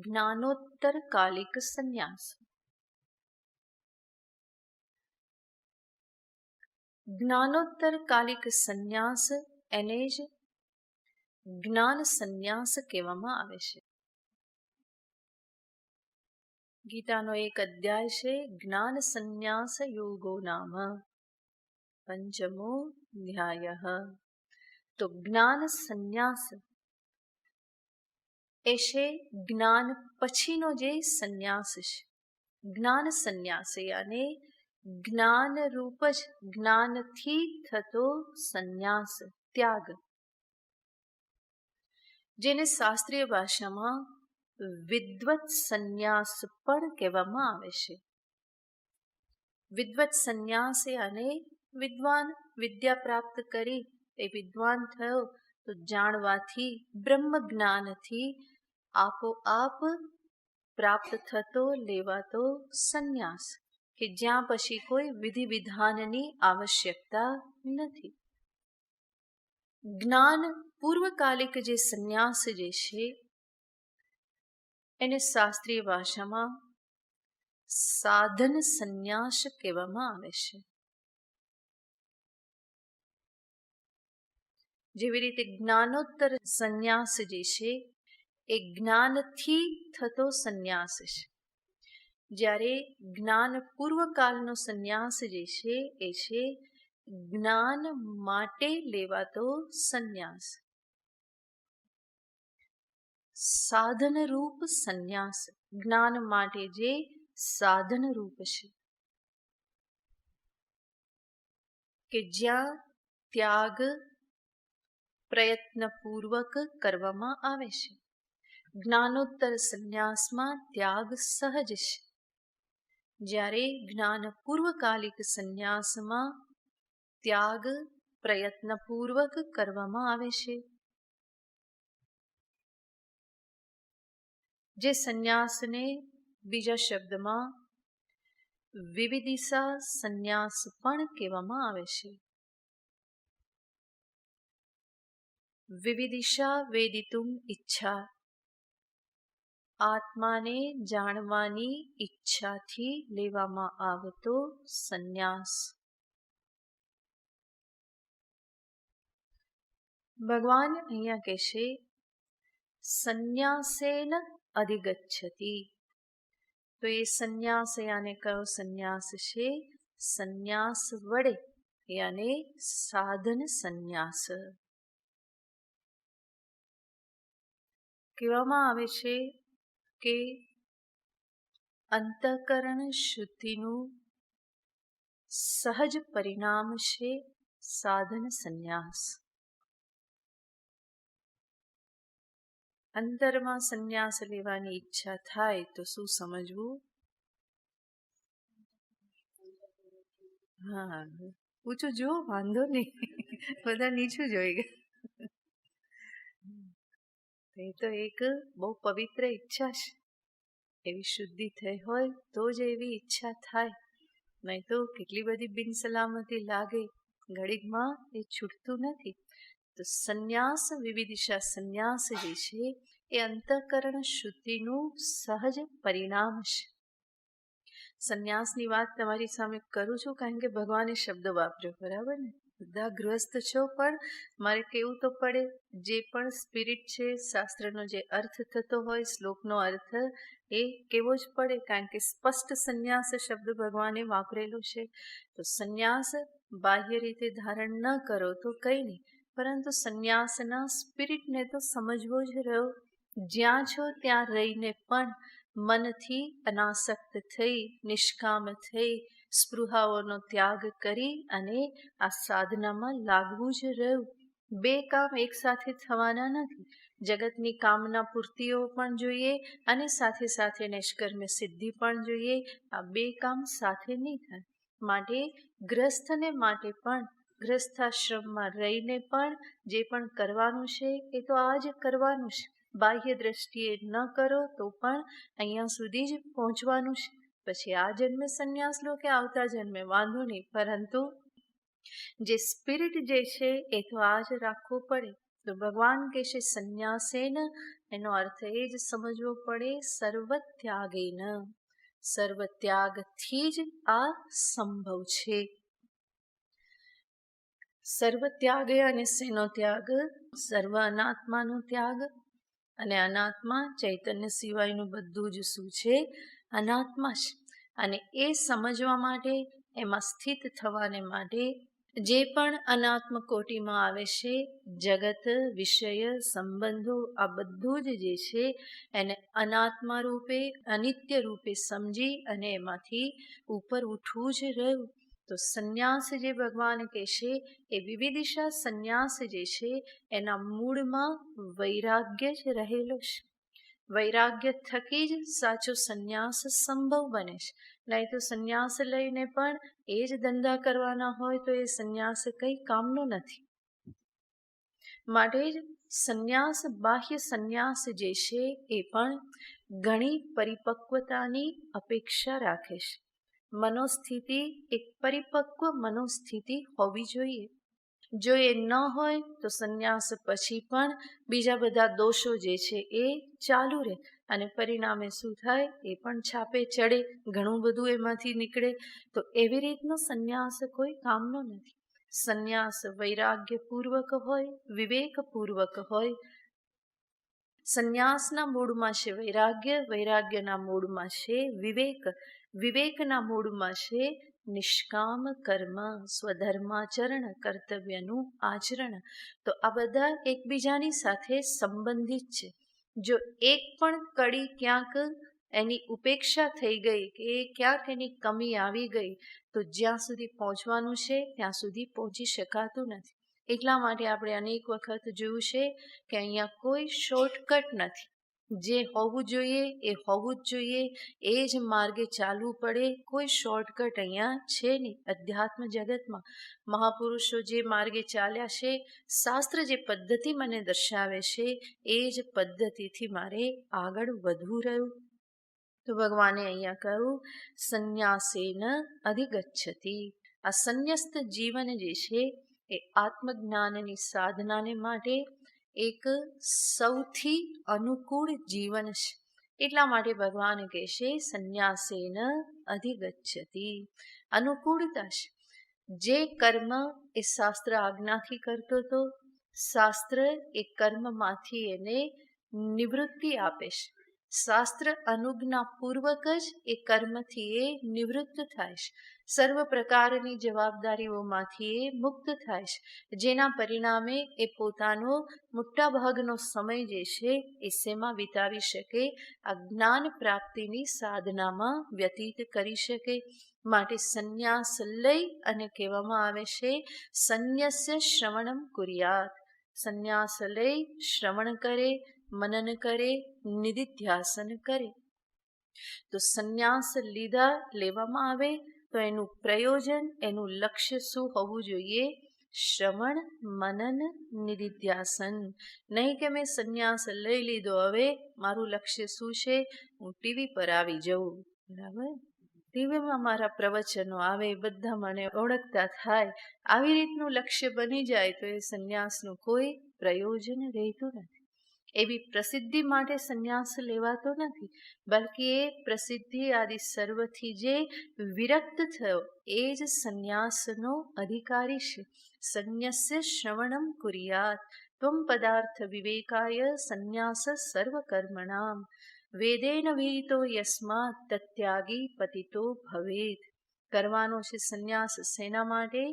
જ્ઞાનોત્તર કાલિક સંન્યાસ. જ્ઞાનોત્તર કાલિક સંન્યાસ એને જ જ્ઞાન સંન્યાસ કહેવામાં આવે છે. ગીતાનો એક અધ્યાય છે જ્ઞાન સંન્યાસ યોગો નામ પંચમો અધ્યાય. તો જ્ઞાન સંન્યાસ એ છે જ્ઞાન પછીનો જે સંન્યાસ છે, જ્ઞાન સંન્યાસ, અને જ્ઞાન રૂપ જ જ્ઞાનથી થતો સંન્યાસ, ત્યાગ, જેને શાસ્ત્રીય ભાષામાં વિદ્વત સંન્યાસ પણ કહેવામાં આવે છે. વિદ્વત સંન્યાસ અને વિદ્વાન, વિદ્યા પ્રાપ્ત કરી એ વિદ્વાન થયો તો જાણવાથી, બ્રહ્મ જ્ઞાનથી આપોઆપ પ્રાપ્ત થતો લેવાતો સંન્યાસ, કે જ્યાં પછી કોઈ વિધિ વિધાનની આવશ્યકતા નથી. જ્ઞાન પૂર્વકાલિક જે સંન્યાસ જે છે એને શાસ્ત્રીય ભાષામાં સાધન સંન્યાસ કહેવામાં આવે છે. જેવી રીતે જ્ઞાનોત્તર સંન્યાસ જે છે એ જ્ઞાનથી થતો સંન્યાસ છે, જ્યારે જ્ઞાન પૂર્વકાલનો સંન્યાસ જે છે એ છે જ્ઞાન માટે લેવાતો સંન્યાસ, સાધન રૂપ સંન્યાસ, જ્ઞાન માટે જે સાધન રૂપ છે, કે જ્યાં ત્યાગ પ્રયત્નપૂર્વક કરવામાં આવે છે. જ્ઞાનોત્તર સંન્યાસમાં ત્યાગ સહજ છે, જ્યારે જ્ઞાન પૂર્વકાલિક સંન્યાસમાં ત્યાગ પ્રયત્નપૂર્વક કરવામાં આવે છે. જે સંન્યાસને બીજા શબ્દમાં વિવિદિશા સંન્યાસ પણ કહેવામાં આવે છે. વિવિદિશા વેદિતુમ ઈચ્છા, આત્માને જાણવાની ઈચ્છાથી લેવામાં આવતો સંન્યાસ. ભગવાન અહીંયા કહેશે સંન્યાસેન અધિગચ્છતિ. તો એ સંન્યાસ યાને કયો સંન્યાસ છે? સંન્યાસ વડે યાને સાધન સંન્યાસ. કહેવામાં આવે છે કે અંતઃકરણ શુદ્ધિનું સહજ પરિણામ છે સાધન સંન્યાસ. અંતરમાં સંન્યાસ લેવાની ઈચ્છા થાય તો શું સમજવું? હા, ઊંચું જુઓ, વાંધો નહીં, બધા નીચું જોઈ ગયા. એ તો એક બહુ પવિત્ર ઈચ્છા છે. એવી શુદ્ધિ થઈ હોય તો જ એવી ઈચ્છા થાય, નહીં તો કેટલી બધી બિનસલામતી લાગે, ઘડીકમાં એ છૂટતું નથી. તો સંન્યાસ, વિવિદિશા સંન્યાસ જે છે એ અંતઃકરણ શુદ્ધિનું સહજ પરિણામ છે. સંન્યાસની વાત તમારી સામે કરું છું કારણ કે ભગવાને શબ્દ વાપર્યો, બરાબર ને? બધા ગૃહસ્થ છો, પણ મારે કહેવું તો પડે. જે પણ સ્પિરિટ છે, શાસ્ત્રનો જે અર્થ થતો હોય, શ્લોકનો અર્થ એ કેવો જ પડે, કારણ કે સ્પષ્ટ સંન્યાસ શબ્દ ભગવાને વાપરેલો છે. તો સંન્યાસ બાહ્ય રીતે ધારણ ન કરો તો કંઈ નહીં, પરંતુ સંન્યાસના સ્પિરિટને તો સમજવો જ રહ્યો. જ્યાં છો ત્યાં રહીને પણ મનથી અનાસક્ત થઈ, નિષ્કામ થઈ, સ્પૃહાઓનો ત્યાગ કરી અને આ સાધનામાં લાગવું જ રહ્યું. બે કામ એકસાથે થવાના નથી. જગતની કામના પૂર્તિઓ પણ જોઈએ અને સાથે સાથે નિષ્કર્મ્ય સિદ્ધિ પણ જોઈએ. આ બે કામ સાથે નહીં થાય. માટે ગ્રસ્થને માટે પણ ગ્રસ્થાશ્રમમાં રહીને પણ જે પણ કરવાનું છે એ તો આ જ કરવાનું છે. બાહ્ય દ્રષ્ટિએ ન કરો તો પણ અહીંયા સુધી જ પહોંચવાનું છે. પછી આ જન્મે સંન્યાસ લો કે આવતા જન્મે વાંધો નહીં, પરંતુ જે સ્પિરિટ જે છે એ તો આ જ રાખવું પડે. તો ભગવાન કહેશે સંન્યાસેન, એનો અર્થ એ જ સમજવો પડે સર્વત્યાગેન. સર્વત્યાગથી જ આ સંભવ છે. સર્વત્યાગ અને શેનો ત્યાગ? સર્વ અનાત્માનો ત્યાગ. અને અનાત્મા ચૈતન્ય સિવાયનું બધું જ શું છે? અનાત્મા છે. અને એ સમજવા માટે, એમાં સ્થિત થવાને માટે જે પણ અનાત્મ કોટીમાં આવે છે, જગત, વિષય, સંબંધો, આ બધું જ જે છે એને અનાત્મા રૂપે, અનિત્ય રૂપે સમજી અને એમાંથી ઉપર ઉઠવું જ રહ્યું. તો સંન્યાસ જે ભગવાન કહેશે એ વિવિધિશા સંન્યાસ જે છે એના મૂળમાં વૈરાગ્ય જ રહેલો છે. વૈરાગ્ય થકી જ સાચો સંન્યાસ સંભવ બને છે. નહીં તો સંન્યાસ લઈને પણ એ જ ધંધા કરવાના હોય તો એ સંન્યાસ કંઈ કામનો નથી. માટે જ સંન્યાસ, બાહ્ય સંન્યાસ જે છે એ પણ ઘણી પરિપક્વતાની અપેક્ષા રાખે છે. મનોસ્થિતિ એક પરિપક્વ મનોસ્થિતિ હોવી જોઈએ. જો એ ન હોય તો સંન્યાસ પછી પણ બીજા બધા દોષો જે છે એ ચાલુ રહે અને પરિણામે શું થાય? એ પણ છાપે ચડે, ઘણું બધું એમાંથી નીકળે. તો એવી રીતનો સંન્યાસ કોઈ કામનો નથી. સંન્યાસ વૈરાગ્યપૂર્વક હોય, વિવેકપૂર્વક હોય. સંન્યાસના મૂળમાં છે વૈરાગ્ય, વૈરાગ્યના મૂળમાં છે વિવેક, વિવેકના મૂળમાં છે નિષ્કામ કર્મ, સ્વધર્માચરણ, કર્તવ્યનું આચરણ. તો આ બધા એકબીજાની સાથે સંબંધિત છે. જો એક પણ કડી ક્યાંક એની ઉપેક્ષા થઈ ગઈ કે ક્યાંક એની કમી આવી ગઈ તો જ્યાં સુધી પહોંચવાનું છે ત્યાં સુધી પહોંચી શકાતું નથી. એટલા માટે આપણે અનેક વખત જોયું છે કે અહીંયા કોઈ શોર્ટકટ નથી. જે હોવું જોઈએ એ હોવું જ જોઈએ, એ જ માર્ગે ચાલવું પડે. કોઈ શોર્ટકટ અહીંયા છે નહીં. અધ્યાત્મ જગતમાં મહાપુરુષો જે માર્ગે ચાલ્યા છે, શાસ્ત્ર જે પદ્ધતિ મને દર્શાવે છે એ જ પદ્ધતિથી મારે આગળ વધવું રહ્યું. તો ભગવાને અહીંયા કહ્યું સંન્યાસેન અધિગચ્છતિ. આ સંન્યસ્ત જીવન જે છે એ આત્મજ્ઞાનની સાધનાને માટે એક સૌથી અનુકૂળ જીવન છે. એટલા માટે ભગવાન કહેશે સંન્યાસેન અધિગચ્છતિ. અનુકૂળતા છે. જે કર્મ એ શાસ્ત્ર આજ્ઞાથી કરતો હતો, શાસ્ત્ર એ કર્મમાંથી એને નિવૃત્તિ આપે છે. શાસ્ત્ર અનુજ્ઞાપૂર્વક જ એ કર્મથી એ નિવૃત્ત થાય છે. સર્વ પ્રકારની જવાબદારીઓમાંથી એ મુક્ત થાય છે. જેના પરિણામે એ પોતાનો મોટા ભાગનો સમય જે છે એ શેમાં વિતાવી શકે? આ જ્ઞાન પ્રાપ્તિની સાધનામાં વ્યતીત કરી શકે. માટે સંન્યાસ લઈ અને કહેવામાં આવે છે સંન્યસ્ય શ્રવણમ કુર્યાત. સંન્યાસ લઈ શ્રવણ કરે, મનન કરે, નિધિધ્યાસન કરે. તો સંન્યાસ લેવામાં આવે તો એનું પ્રયોજન, એનું લક્ષ્ય શું હોવું જોઈએ? શ્રવણ, મનન, નિધિધ્યાસન. નહીં કે મેં સંન્યાસ લઈ લીધો, હવે મારું લક્ષ્ય શું છે? હું ટીવી પર આવી જવું. બરાબર? ટીવીમાં મારા પ્રવચનો આવે, બધા મને ઓળખતા થાય. આવી રીતનું લક્ષ્ય બની જાય તો એ સંન્યાસનું કોઈ પ્રયોજન રહેતું નથી. એવી પ્રસિદ્ધિ માટે સંન્યાસ લેવાતો નથી, બલ્કે એ પ્રસિદ્ધિ આદિ સર્વથી જે વિરક્ત થયો એ જ સંન્યાસનો અધિકારી છે. સંન્યસ્ય શ્રવણમ કુર્યાત ત્વમ પદાર્થ વિવેકાય સંન્યાસ સર્વકર્મણામ વેદેન વિહિતો યસ્માત તત્યાગી પતિતો ભવેત. કરવાનો છે સંન્યાસ શેના માટે?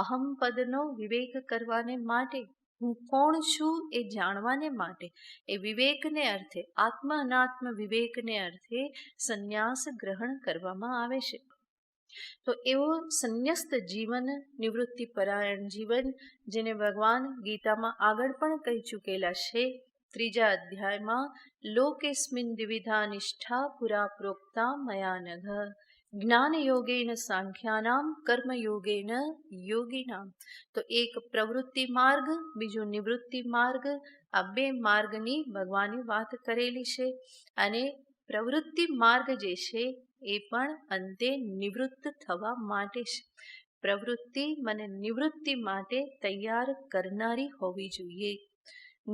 અહમ પદનો વિવેક કરવાને માટે, હું કોણ છું એ જાણવાને માટે. એ વિવેકને અર્થે, આત્મ અનાત્મ વિવેકને અર્થે સંન્યાસ ગ્રહણ કરવામાં આવે છે. તો એવો સંન્યસ્ત જીવન, નિવૃત્તિ પરાયણ જીવન, જેને ભગવાન ગીતામાં આગળ પણ કહી ચૂકેલા છે. 3જા અધ્યાયમાં લોકેસ્મિન દ્વિવિધા નિષ્ઠા પુરા પ્રોક્તા મયા નઘ, જ્ઞાન યોગેન સાંખ્યાનામ કર્મ યોગેન યોગીનામ. તો એક પ્રવૃત્તિ માર્ગ, બીજો નિવૃત્તિ માર્ગ, આ બે માર્ગની ભગવાને વાત કરેલી છે. અને પ્રવૃત્તિ માર્ગ જે છે એ પણ અંતે નિવૃત્ત થવા માટે છે. પ્રવૃત્તિ મને નિવૃત્તિ માટે તૈયાર કરનારી હોવી જોઈએ.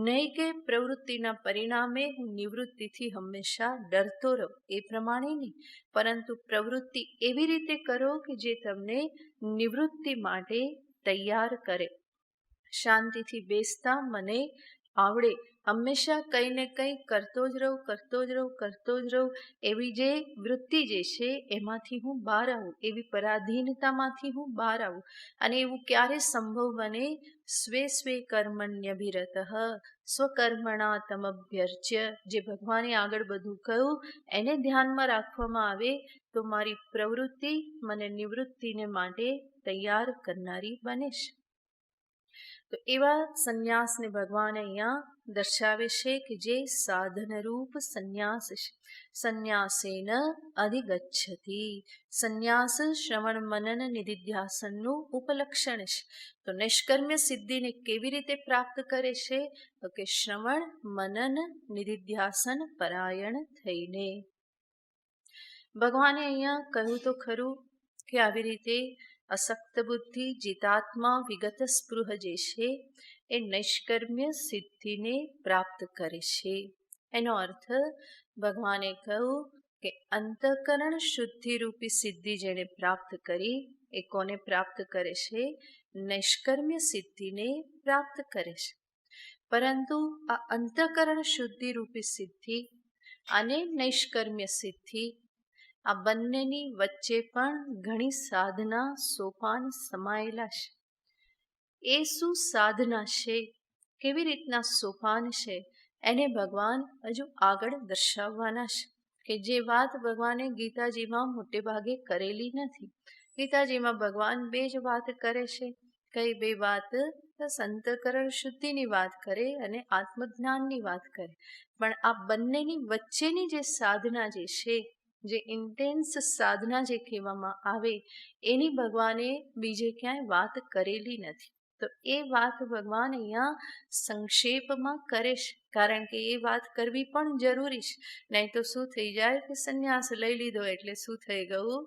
નહીં કે પ્રવૃત્તિના પરિણામે હું નિવૃત્તિથી હંમેશા ડરતો રહું, એ પ્રમાણે નહીં, પરંતુ પ્રવૃત્તિ એવી રીતે કરો કે જે તમને નિવૃત્તિ માટે તૈયાર કરે. શાંતિથી બેસતા મને આવડે, હંમેશા કંઈ ને કંઈ કરતો જ રહું, એવી જે વૃત્તિ જે છે એમાંથી હું બહાર આવું, એવી પરાધીનતામાંથી હું બહાર આવું. અને એવું ક્યારે સંભવ બને? સ્વે કર્મણ્યભિરતઃ સ્વકર્મણા તમભ્યર્ચ્ય, જે ભગવાને આગળ બધું કહ્યું એને ધ્યાનમાં રાખવામાં આવે તો મારી પ્રવૃત્તિ મને નિવૃત્તિને માટે તૈયાર કરનારી બને છે. તો એવા સંન્યાસને ભગવાન અહીંયા દર્શાવે છે કે જે સાધનરૂપ સંન્યાસ છે. સંન્યાસેન અધિગચ્છતિ. સંન્યાસ શ્રવણ મનન નિધિધ્યાસનનું ઉપલક્ષણ છે. તો નૈષ્કર્મ્ય સિદ્ધિને કેવી રીતે પ્રાપ્ત કરે છે? તો કે શ્રવણ મનન નિધિધ્યાસન પરાયણ થઈને. ભગવાને અહીંયા કહ્યું તો ખરું કે આવી રીતે અસક્ત બુદ્ધિ, જીતાત્મા, વિગત સ્પૃહ જે છે એ નૈષ્કર્મ્ય સિદ્ધિને પ્રાપ્ત કરે છે. એનો અર્થ ભગવાને કહ્યું કે અંતઃકરણ શુદ્ધિરૂપી સિદ્ધિ જેણે પ્રાપ્ત કરી એ કોને પ્રાપ્ત કરે છે? નૈષ્કર્મ્ય સિદ્ધિને પ્રાપ્ત કરે છે. પરંતુ આ અંતઃકરણ શુદ્ધિરૂપી સિદ્ધિ અને નૈષ્કર્મ્ય સિદ્ધિ, આ બંનેની વચ્ચે પણ ઘણી સાધના સોપાન સમાયેલા છે. એ શું સાધના છે, કેવી રીતના સોપાન છે, એને ભગવાન હજુ આગળ દર્શાવવાના છે. કે જે વાત ભગવાને ગીતાજીમાં મોટે ભાગે કરેલી નથી. ગીતાજીમાં ભગવાન બે જ વાત કરે છે. કઈ બે વાત? અંતઃકરણ શુદ્ધિની વાત કરે અને આત્મજ્ઞાનની વાત કરે. પણ આ બંનેની વચ્ચેની જે સાધના જે છે, જે ઇન્ટેન્સ સાધના જે કહેવામાં આવે, એની ભગવાને બીજે ક્યાંય વાત કરેલી નથી. તો એ વાત ભગવાન અહીંયા સંક્ષેપમાં કરે છે, કારણ કે એ વાત કરવી પણ જરૂરી છે. નહીં તો શું થઈ જાય કે સંન્યાસ લઈ લીધો એટલે શું થઈ ગયું?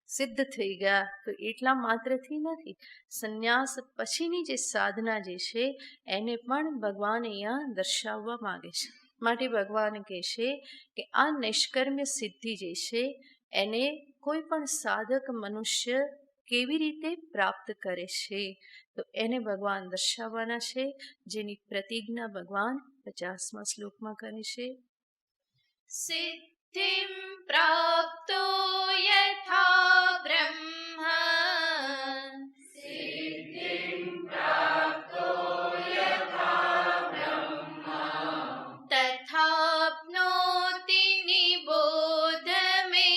સિદ્ધ થઈ ગયા. તો એટલા માત્રથી નથી, સંન્યાસ પછીની જે સાધના જે છે એને પણ ભગવાન અહીંયા દર્શાવવા માંગે છે. માટે ભગવાન કહે છે કે આ નૈષ્કર્મ્ય સિદ્ધિ જે છે એને કોઈ પણ સાધક મનુષ્ય કેવી રીતે પ્રાપ્ત કરે છે, તો એને ભગવાન દર્શાવવાના છે, જેની પ્રતિજ્ઞા ભગવાન 50મા શ્લોકમાં કરે છે. સિદ્ધિમ પ્રાપ્તો યથા બ્રહ્મ, તથાપ્નોતિ નિબોધ મે.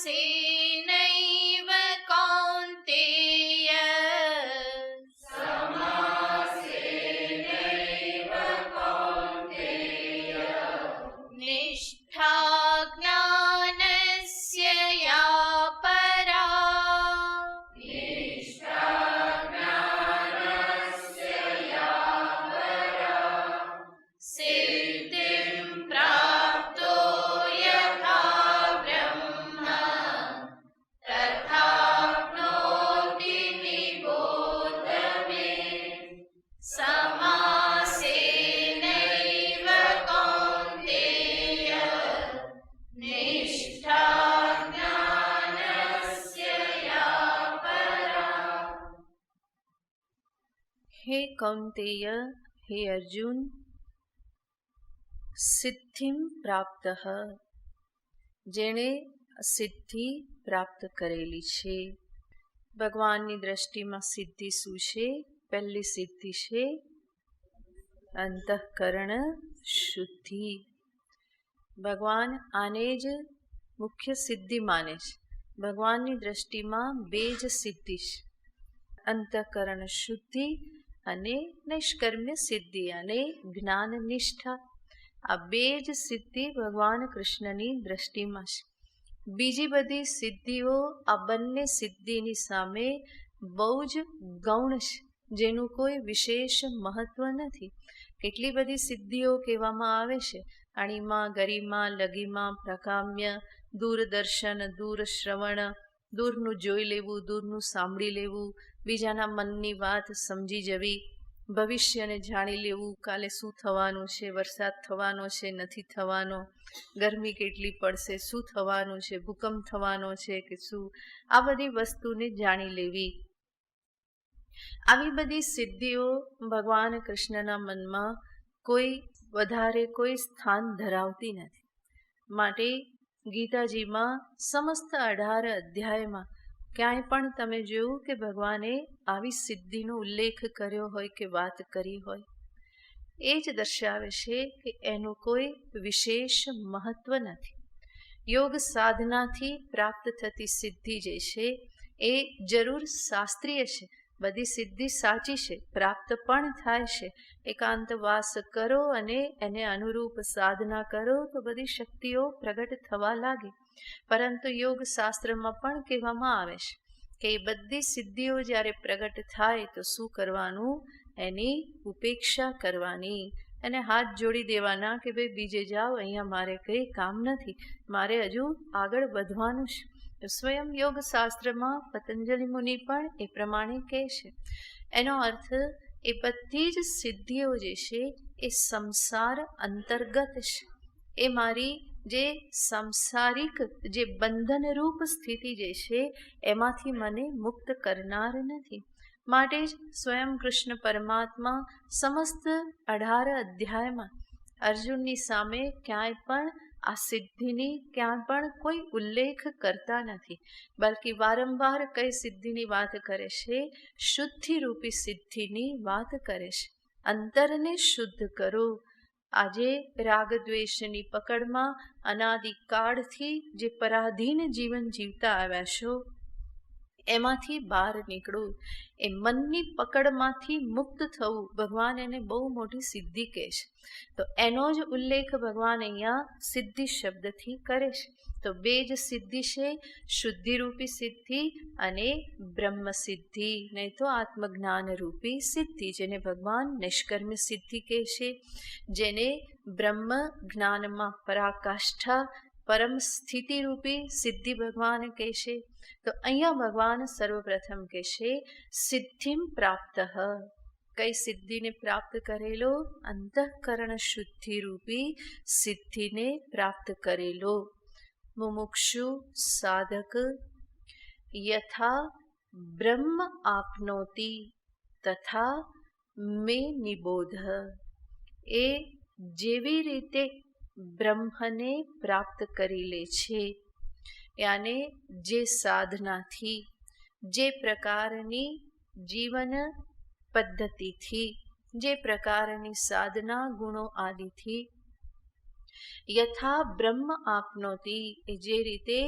સમાસેનૈવ કૌન્તેય નિષ્ઠા જ્ઞાનસ્ય યા પરા. સિદ્ધિમ પ્રાપ્તો યથા બ્રહ્મ, તથાપ્નોતિ નિબોધ મે. સમાસેનૈવ કૌન્તેય નિષ્ઠા જ્ઞાનસ્ય યા પરા. હે કૌંતેય, હે અર્જુન, સિદ્ધિમ પ્રાપ્ત, જેણે સિદ્ધિ પ્રાપ્ત કરેલી છે. ભગવાનની દ્રષ્ટિમાં સિદ્ધિ શું છે? પહેલી સિદ્ધિ છે અંતઃકરણ શુદ્ધિ. ભગવાન આને જ મુખ્ય સિદ્ધિ માને છે. ભગવાનની દ્રષ્ટિમાં બે જ સિદ્ધિ છે, અંતઃકરણ શુદ્ધિ અને નૈષ્કર્મ્ય સિદ્ધિ અને જ્ઞાન નિષ્ઠા. આ બે જ સિદ્ધિ ભગવાન કૃષ્ણની દ્રષ્ટિમાં છે. બીજી બધી સિદ્ધિઓ આ બંને સિદ્ધિની સામે બહુ જ ગૌણ છે, જેનું કોઈ વિશેષ મહત્વ નથી. કેટલી બધી સિદ્ધિઓ કહેવામાં આવે છે, અણીમાં, ગરિમા, લઘિમા, પ્રકામ્ય, દૂરદર્શન, દૂર શ્રવણ, દૂરનું જોઈ લેવું, દૂરનું સાંભળી લેવું, બીજાના મનની વાત સમજી જવી, ભવિષ્યને જાણી લેવું, કાલે શું થવાનું છે, વરસાદ થવાનો છે, નથી થવાનો, ગરમી કેટલી પડશે, શું થવાનું છે, ભૂકંપ થવાનો છે કે શું, આ બધી વસ્તુને જાણી લેવી. આવી બધી સિદ્ધિઓ ભગવાન કૃષ્ણના મનમાં કોઈ વધારે કોઈ સ્થાન ધરાવતી નથી. માટે ગીતાજીમાં સમસ્ત 18 અધ્યાયમાં ક્યાંય પણ તમે જોયું કે ભગવાને આવી સિદ્ધિનો ઉલ્લેખ કર્યો હોય કે વાત કરી હોય? એ જ દર્શાવે છે કે એનું કોઈ વિશેષ મહત્વ નથી. યોગ સાધનાથી પ્રાપ્ત થતી સિદ્ધિ જે છે એ જરૂર શાસ્ત્રીય છે. બધી સિદ્ધિ સાચી છે, પ્રાપ્ત પણ થાય છે. એકાંતવાસ કરો અને એને અનુરૂપ સાધના કરો તો બધી શક્તિઓ પ્રગટ થવા લાગે. પરંતુ યોગ શાસ્ત્રમાં પણ કહેવામાં આવે છે કે એ બધી સિદ્ધિઓ જ્યારે પ્રગટ થાય તો શું કરવાનું? એની ઉપેક્ષા કરવાની, એને હાથ જોડી દેવાના કે ભાઈ બીજે જાઓ, અહીંયા મારે કંઈ કામ નથી, મારે હજુ આગળ વધવાનું છે. તો સ્વયં યોગ શાસ્ત્રમાં પતંજલિ મુનિ પણ એ પ્રમાણે કહે છે. એનો અર્થ એ બધી જ સિદ્ધિઓ જે છે એ સંસાર અંતર્ગત છે. એ મારી જે સાંસારિક જે બંધનરૂપ સ્થિતિ જે છે એમાંથી મને મુક્ત કરનાર નથી. માટે જ સ્વયં કૃષ્ણ પરમાત્મા સમસ્ત 18 અધ્યાયમાં અર્જુનની સામે ક્યાંય પણ આ સિદ્ધિની ક્યાંય પણ કોઈ ઉલ્લેખ કરતા નથી, બલ્કિ વારંવાર કઈ સિદ્ધિની વાત કરે છે? શુદ્ધિરૂપી સિદ્ધિની વાત કરે છે. અંતરને શુદ્ધ કરો. આજે રાગદ્વેષની પકડમાં અનાદિકાળથી જે પરાધીન જીવન જીવતા આવ્યા છો એમાંથી બહાર નીકળવું, એ મનની પકડમાંથી મુક્ત થવું, ભગવાન એને બહુ મોટી સિદ્ધિ કહે છે. તો એનો જ ઉલ્લેખ ભગવાન અહીંયા સિદ્ધિ શબ્દથી કરે છે. તો બે જ સિદ્ધિ છે, શુદ્ધિરૂપી સિદ્ધિ અને બ્રહ્મ સિદ્ધિ, નહીં તો આત્મજ્ઞાનરૂપી સિદ્ધિ, જેને ભગવાન નિષ્કર્મ્ય સિદ્ધિ કહે છે, જેને બ્રહ્મ જ્ઞાનમાં પરાકાષ્ઠા પરમ સ્થિતિરૂપી સિદ્ધિ ભગવાન કહે છે. તો અહીંયા ભગવાન સર્વપ્રથમ કહે છે સિદ્ધિમ પ્રાપ્ત. કઈ સિદ્ધિને પ્રાપ્ત કરેલો? અંતઃકરણ શુદ્ધિરૂપી સિદ્ધિને પ્રાપ્ત કરેલો. મુમુક્ષુ સાધક યથા બ્રહ્મ આપનોતિ તથા મે નિબોધ. એ જેવી રીતે બ્રહ્મને પ્રાપ્ત કરી લે છે, યાને જે સાધનાથી, જે પ્રકારની જીવન પદ્ધતિથી, જે પ્રકારની સાધના ગુણો આદિથી યથા બ્રહ્મ આપનોતી, એ જે રીતે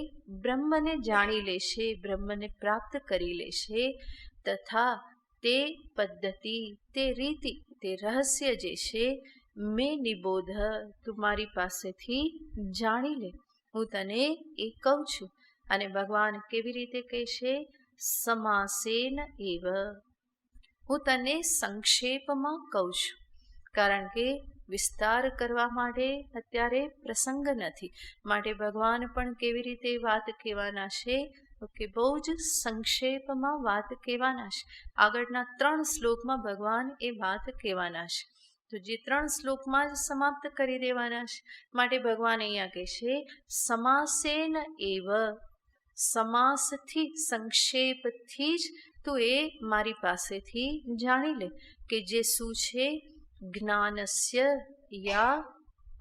બ્રહ્મને જાણી લેશે, બ્રહ્મને પ્રાપ્ત કરી લેશે, તથા તે પદ્ધતિ, તે રીતિ, તે રહસ્ય જે છે, મેં નિબોધ, તું મારી પાસેથી જાણી લે, હું તને એ કહું છું. અને ભગવાન કેવી રીતે કહે છે? સમાસેન એવ, હું તને સંક્ષેપમાં કહું છું, કારણ કે વિસ્તાર કરવા માટે અત્યારે પ્રસંગ નથી. માટે ભગવાન પણ કેવી રીતે વાત કહેવાના છે? કે બહુ જ સંક્ષેપમાં વાત કહેવાના છે. આગળના 3 શ્લોકમાં ભગવાન એ વાત કહેવાના છે, તો જે 3 શ્લોકમાં જ સમાપ્ત કરી દેવાના છે. માટે ભગવાન અહીંયા કહે છે સમાસેન એવ, સમાસથી, સંક્ષેપથી જ તું એ મારી પાસેથી જાણી લે કે જે શું છે? જ્ઞાનસ્ય યા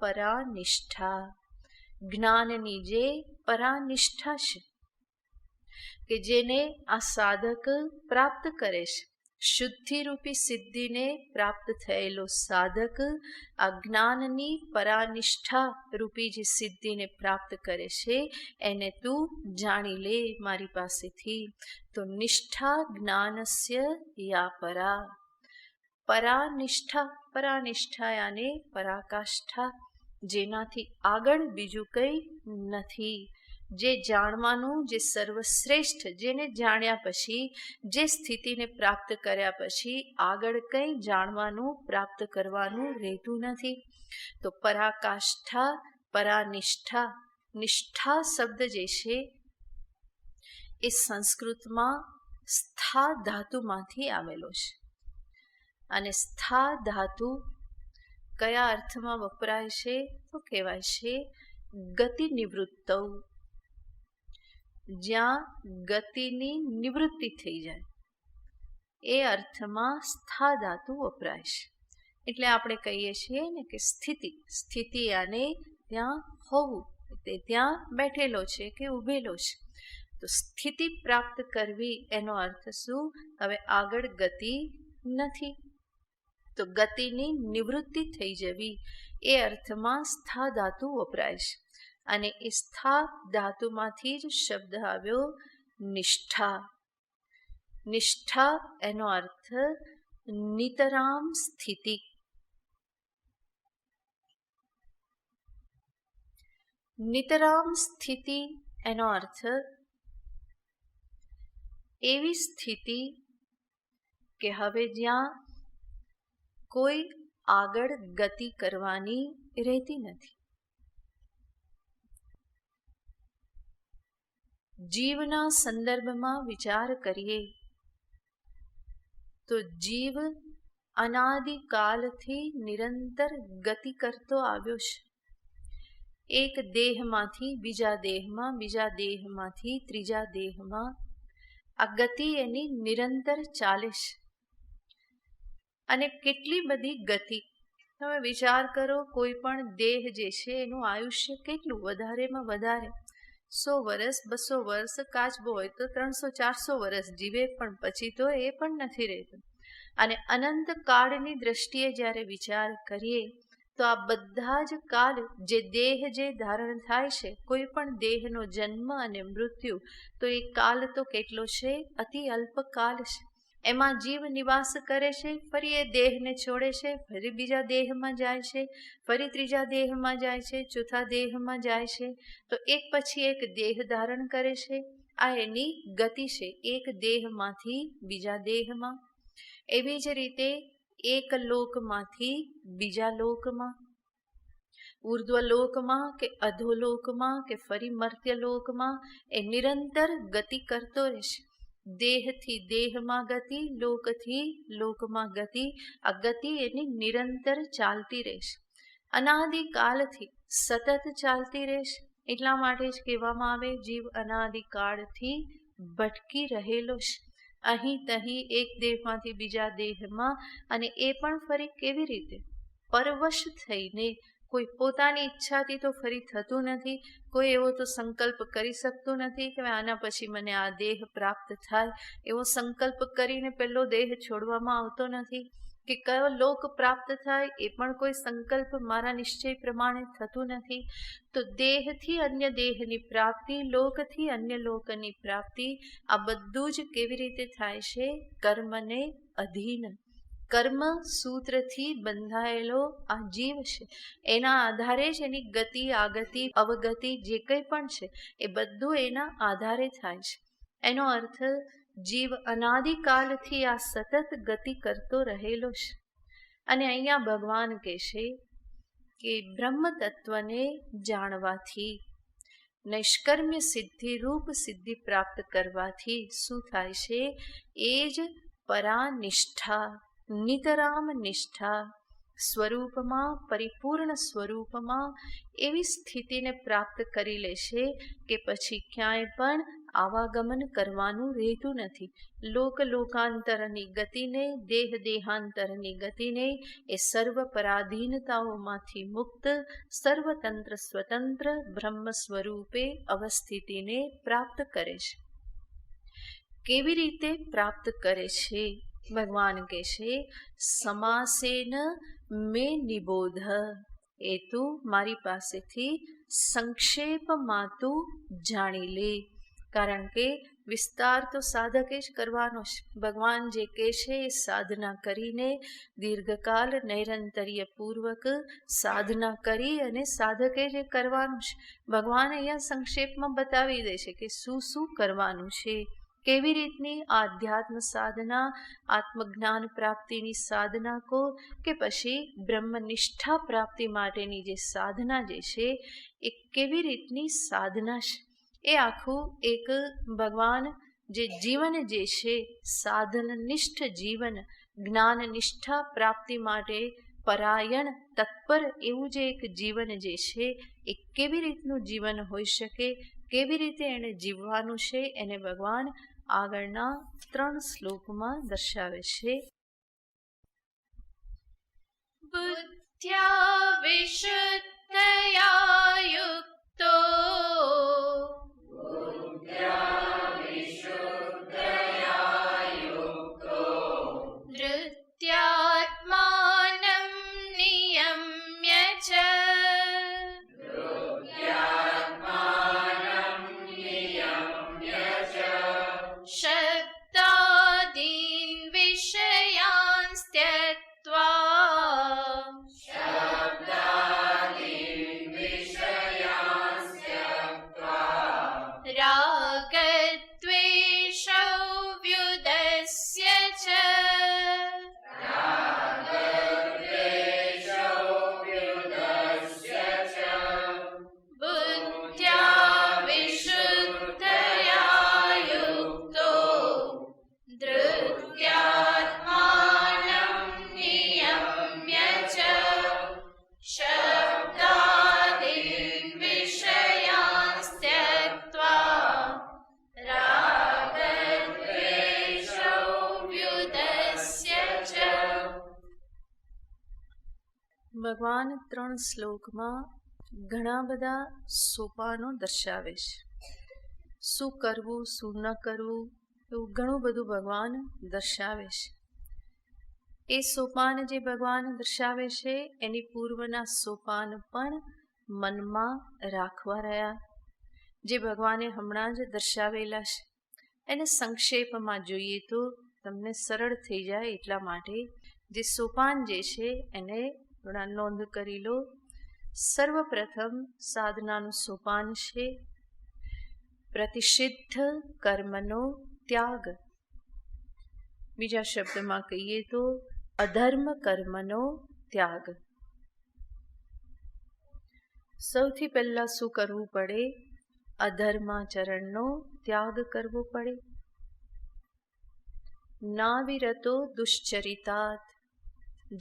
પરાનિષ્ઠા. જ્ઞાનની જે પરાનિષ્ઠા છે કે જેને આ સાધક પ્રાપ્ત કરે છે, શુદ્ધિરૂપી સિદ્ધિને પ્રાપ્ત થયેલો સાધક આ જ્ઞાનની પરાનિષ્ઠા રૂપી જે સિદ્ધિને પ્રાપ્ત કરે છે એને તું જાણી લે મારી પાસેથી. તો નિષ્ઠા જ્ઞાનસ્ય યા પરા. પરાનિષ્ઠા, પરાનિષ્ઠા યાને પરાકાષ્ઠા, જેનાથી આગળ બીજું કંઈ નથી. જે જાણવાનું, જે સર્વશ્રેષ્ઠ, જેને જાણ્યા પછી, જે સ્થિતિને પ્રાપ્ત કર્યા પછી આગળ કંઈ જાણવાનું, પ્રાપ્ત કરવાનું રહેતું નથી. તો પરાકાષ્ઠા, પરાનિષ્ઠા. નિષ્ઠા શબ્દ જે છે એ સંસ્કૃતમાં સ્થા ધાતુમાંથી આવેલો છે. અને સ્થા ધાતુ કયા અર્થમાં વપરાય છે? તો કહેવાય છે ગતિ નિવૃત્ત. જ્યાં ગતિની નિવૃત્તિ થઈ જાય એ અર્થમાં સ્થા ધાતુ વપરાય છે. એટલે આપણે કહીએ છીએ ને કે સ્થિતિ, સ્થિતિ આને ત્યાં હોવું, તે ત્યાં બેઠેલો છે કે ઊભેલો છે. તો સ્થિતિ પ્રાપ્ત કરવી એનો અર્થ શું? હવે આગળ ગતિ નથી, તો ગતિની નિવૃત્તિ થઈ જવી એ અર્થમાં સ્થા ધાતુ વપરાય છે. અને એ સ્થા ધાતુમાંથી જ શબ્દ આવ્યો નિષ્ઠા. નિષ્ઠા એનો અર્થ નિતરામ સ્થિતિ. નિતરામ સ્થિતિ એનો અર્થ એવી સ્થિતિ કે હવે જ્યાં કોઈ આગળ ગતિ કરવાની રહેતી નથી. જીવના સંદર્ભમાં વિચાર કરીએ તો જીવ અનાદિકાલથી નિરંતર ગતિ કરતો આવ્યો છે. એક દેહમાંથી બીજા દેહમાં, બીજા દેહમાંથી ત્રીજા દેહમાં આ ગતિ એની નિરંતર ચાલે છે. અને કેટલી બધી ગતિ! તમે વિચાર કરો, કોઈ પણ દેહ જે છે એનું આયુષ્ય કેટલું? વધારેમાં વધારે 100 વર્ષ, 200 વર્ષ. કાચબો હોય તો 300-400 વર્ષ જીવે, પણ પછી તો એ પણ નથી રહેતું. અને અનંત કાળની દ્રષ્ટિએ જ્યારે વિચાર કરીએ તો આ બધા જ કાળ, જે દેહ જે ધારણ થાય છે, કોઈ પણ દેહનો જન્મ અને મૃત્યુ, તો એ કાલ તો કેટલો છે? અતિ અલ્પ કાલ છે. એમાં જીવ નિવાસ કરે છે, ફરી એ દેહને છોડે છે, ફરી બીજા દેહમાં જાય છે, ફરી ત્રીજા દેહમાં જાય છે, ચોથા દેહમાં જાય છે. તો એક પછી એક દેહ ધારણ કરે છે. આ એની ગતિ છે, એક દેહમાંથી બીજા દેહમાં. એવી જ રીતે એક લોકમાંથી બીજા લોકમાં, ઉર્ધ્વલોકમાં કે અધોલોકમાં કે ફરી મર્ત્યલોકમાં એ નિરંતર ગતિ કરતો રહેશે. દેહથી દેહમાં ગતિ, લોકથી લોકમાં ગતિ. આ ગતિ એની નિરંતર ચાલતી રહેશે, અનાદિકાલથી સતત ચાલતી રહેશે. એટલા માટે જ કહેવામાં આવે જીવ અનાદિકાળથી ભટકી રહેલો છે, અહીં તહીં, એક દેહમાંથી બીજા દેહમાં. અને એ પણ ફરી કેવી રીતે? પરવશ થઈને. કોઈ પોતાની ઈચ્છાથી તો ફરી થતું નથી. કોઈ એવો તો સંકલ્પ કરી શકતું નથી કે આના પછી મને આ દેહ પ્રાપ્ત થાય, એવો સંકલ્પ કરીને પેલો દેહ છોડવામાં આવતો નથી. કે કયો લોક પ્રાપ્ત થાય એ પણ કોઈ સંકલ્પ મારા નિશ્ચય પ્રમાણે થતું નથી. તો દેહથી અન્ય દેહની પ્રાપ્તિ, લોકથી અન્ય લોકની પ્રાપ્તિ, આ બધું જ કેવી રીતે થાય છે? કર્મને અધીન. કર્મ સૂત્રથી બંધાયેલો આ જીવ છે. એના આધારે જ એની ગતિ, આગતિ, અવગતિ જે કંઈ પણ છે એ બધું એના આધારે થાય છે. એનો અર્થ જીવ અનાદિકાલથી આ સતત ગતિ કરતો રહેલો છે. અને અહીંયા ભગવાન કહેશે કે બ્રહ્મ તત્વને જાણવાથી, નૈષ્કર્મ્ય સિદ્ધિ રૂપ સિદ્ધિ પ્રાપ્ત કરવાથી શું થાય છે? એ જ પરાનિષ્ઠા, નિતરામ નિષ્ઠા. સ્વરૂપમાં, પરિપૂર્ણ સ્વરૂપમાં એવી સ્થિતિને પ્રાપ્ત કરી લેશે કે પછી ક્યાંય પણ આવાગમન કરવાનું રહેતું નથી. લોકાંતરની ગતિને, દેહાંતરની ગતિને એ સર્વ પરાધીનતાઓમાંથી મુક્ત સર્વતંત્ર સ્વતંત્ર બ્રહ્મ સ્વરૂપે અવસ્થિતિને પ્રાપ્ત કરે છે. કેવી રીતે પ્રાપ્ત કરે છે? ભગવાન કહે છે, સમાસેન મે નિબોધ. એ તું મારી પાસેથી સંક્ષેપમાં તું જાણી લે. કારણ કે વિસ્તાર તો સાધકે જ કરવાનો છે. ભગવાન જે કહે છે એ સાધના કરીને દીર્ઘકાલ નૈરંતર્ય પૂર્વક સાધના કરી અને સાધકે જે કરવાનું છે. ભગવાન અહીંયા સંક્ષેપમાં બતાવી દે છે કે શું શું કરવાનું છે. કેવી રીતની આધ્યાત્મ સાધના, આત્મજ્ઞાન પ્રાપ્તિની સાધના કો કે પછી બ્રહ્મનિષ્ઠા પ્રાપ્તિ માટેની જે સાધના જે છે એ કેવી રીતની સાધના છે. એ આખું એક ભગવાન જે જીવન જે છે સાધનનિષ્ઠ જીવન, જ્ઞાનનિષ્ઠા પ્રાપ્તિ માટે પરાયણ તત્પર એવું જે એક જીવન જે છે એ કેવી રીતનું જીવન હોઈ શકે, કેવી રીતે એને જીવવાનું છે એને ભગવાન આગળના 3 શ્લોકમાં દર્શાવે છે. બુદ્ધ્યા વિશુદ્ધયા યુક્તો ધૃત્યાત્માનં નિયમ્ય ચ શબ્દાદીન વિષયાન્સ ત્યક્ત્વા રાગદ્વેષૌ વ્યુદસ્ય ચ બુદ્ધ્યા વિશુદ્ધયા યુક્તો ધૃત્યાત્માનં નિયમ્ય ચ શબ્દાદીન વિષયાન્સ ત્યક્ત્વા રાગદ્વેષૌ વ્યુદસ્ય ચ. ભગવાન 3 શ્લોકમાં ઘણા બધા સોપાનો દર્શાવે છે. શું કરવું, શું ન કરવું, એવું ઘણું બધું ભગવાન દર્શાવે છે. એ સોપાન જે ભગવાન દર્શાવે છે એની પૂર્વના સોપાન પણ મનમાં રાખવા રહ્યા, જે ભગવાને હમણાં જ દર્શાવેલા છે. એને સંક્ષેપમાં જોઈએ તો તમને સરળ થઈ જાય એટલા માટે જે સોપાન જે છે એને થોડા નોંધ કરી લો. સર્વપ્રથમ સાધનાનું સોપાન છે પ્રતિષિદ્ધ કર્મનો ત્યાગ. બીજા શબ્દમાં કહીએ તો અધર્મ કર્મનો ત્યાગ. સૌથી પહેલા શું કરવું પડે? અધર્માચરણનો ત્યાગ કરવો પડે. નાવિરતો દુશ્ચરિતાત,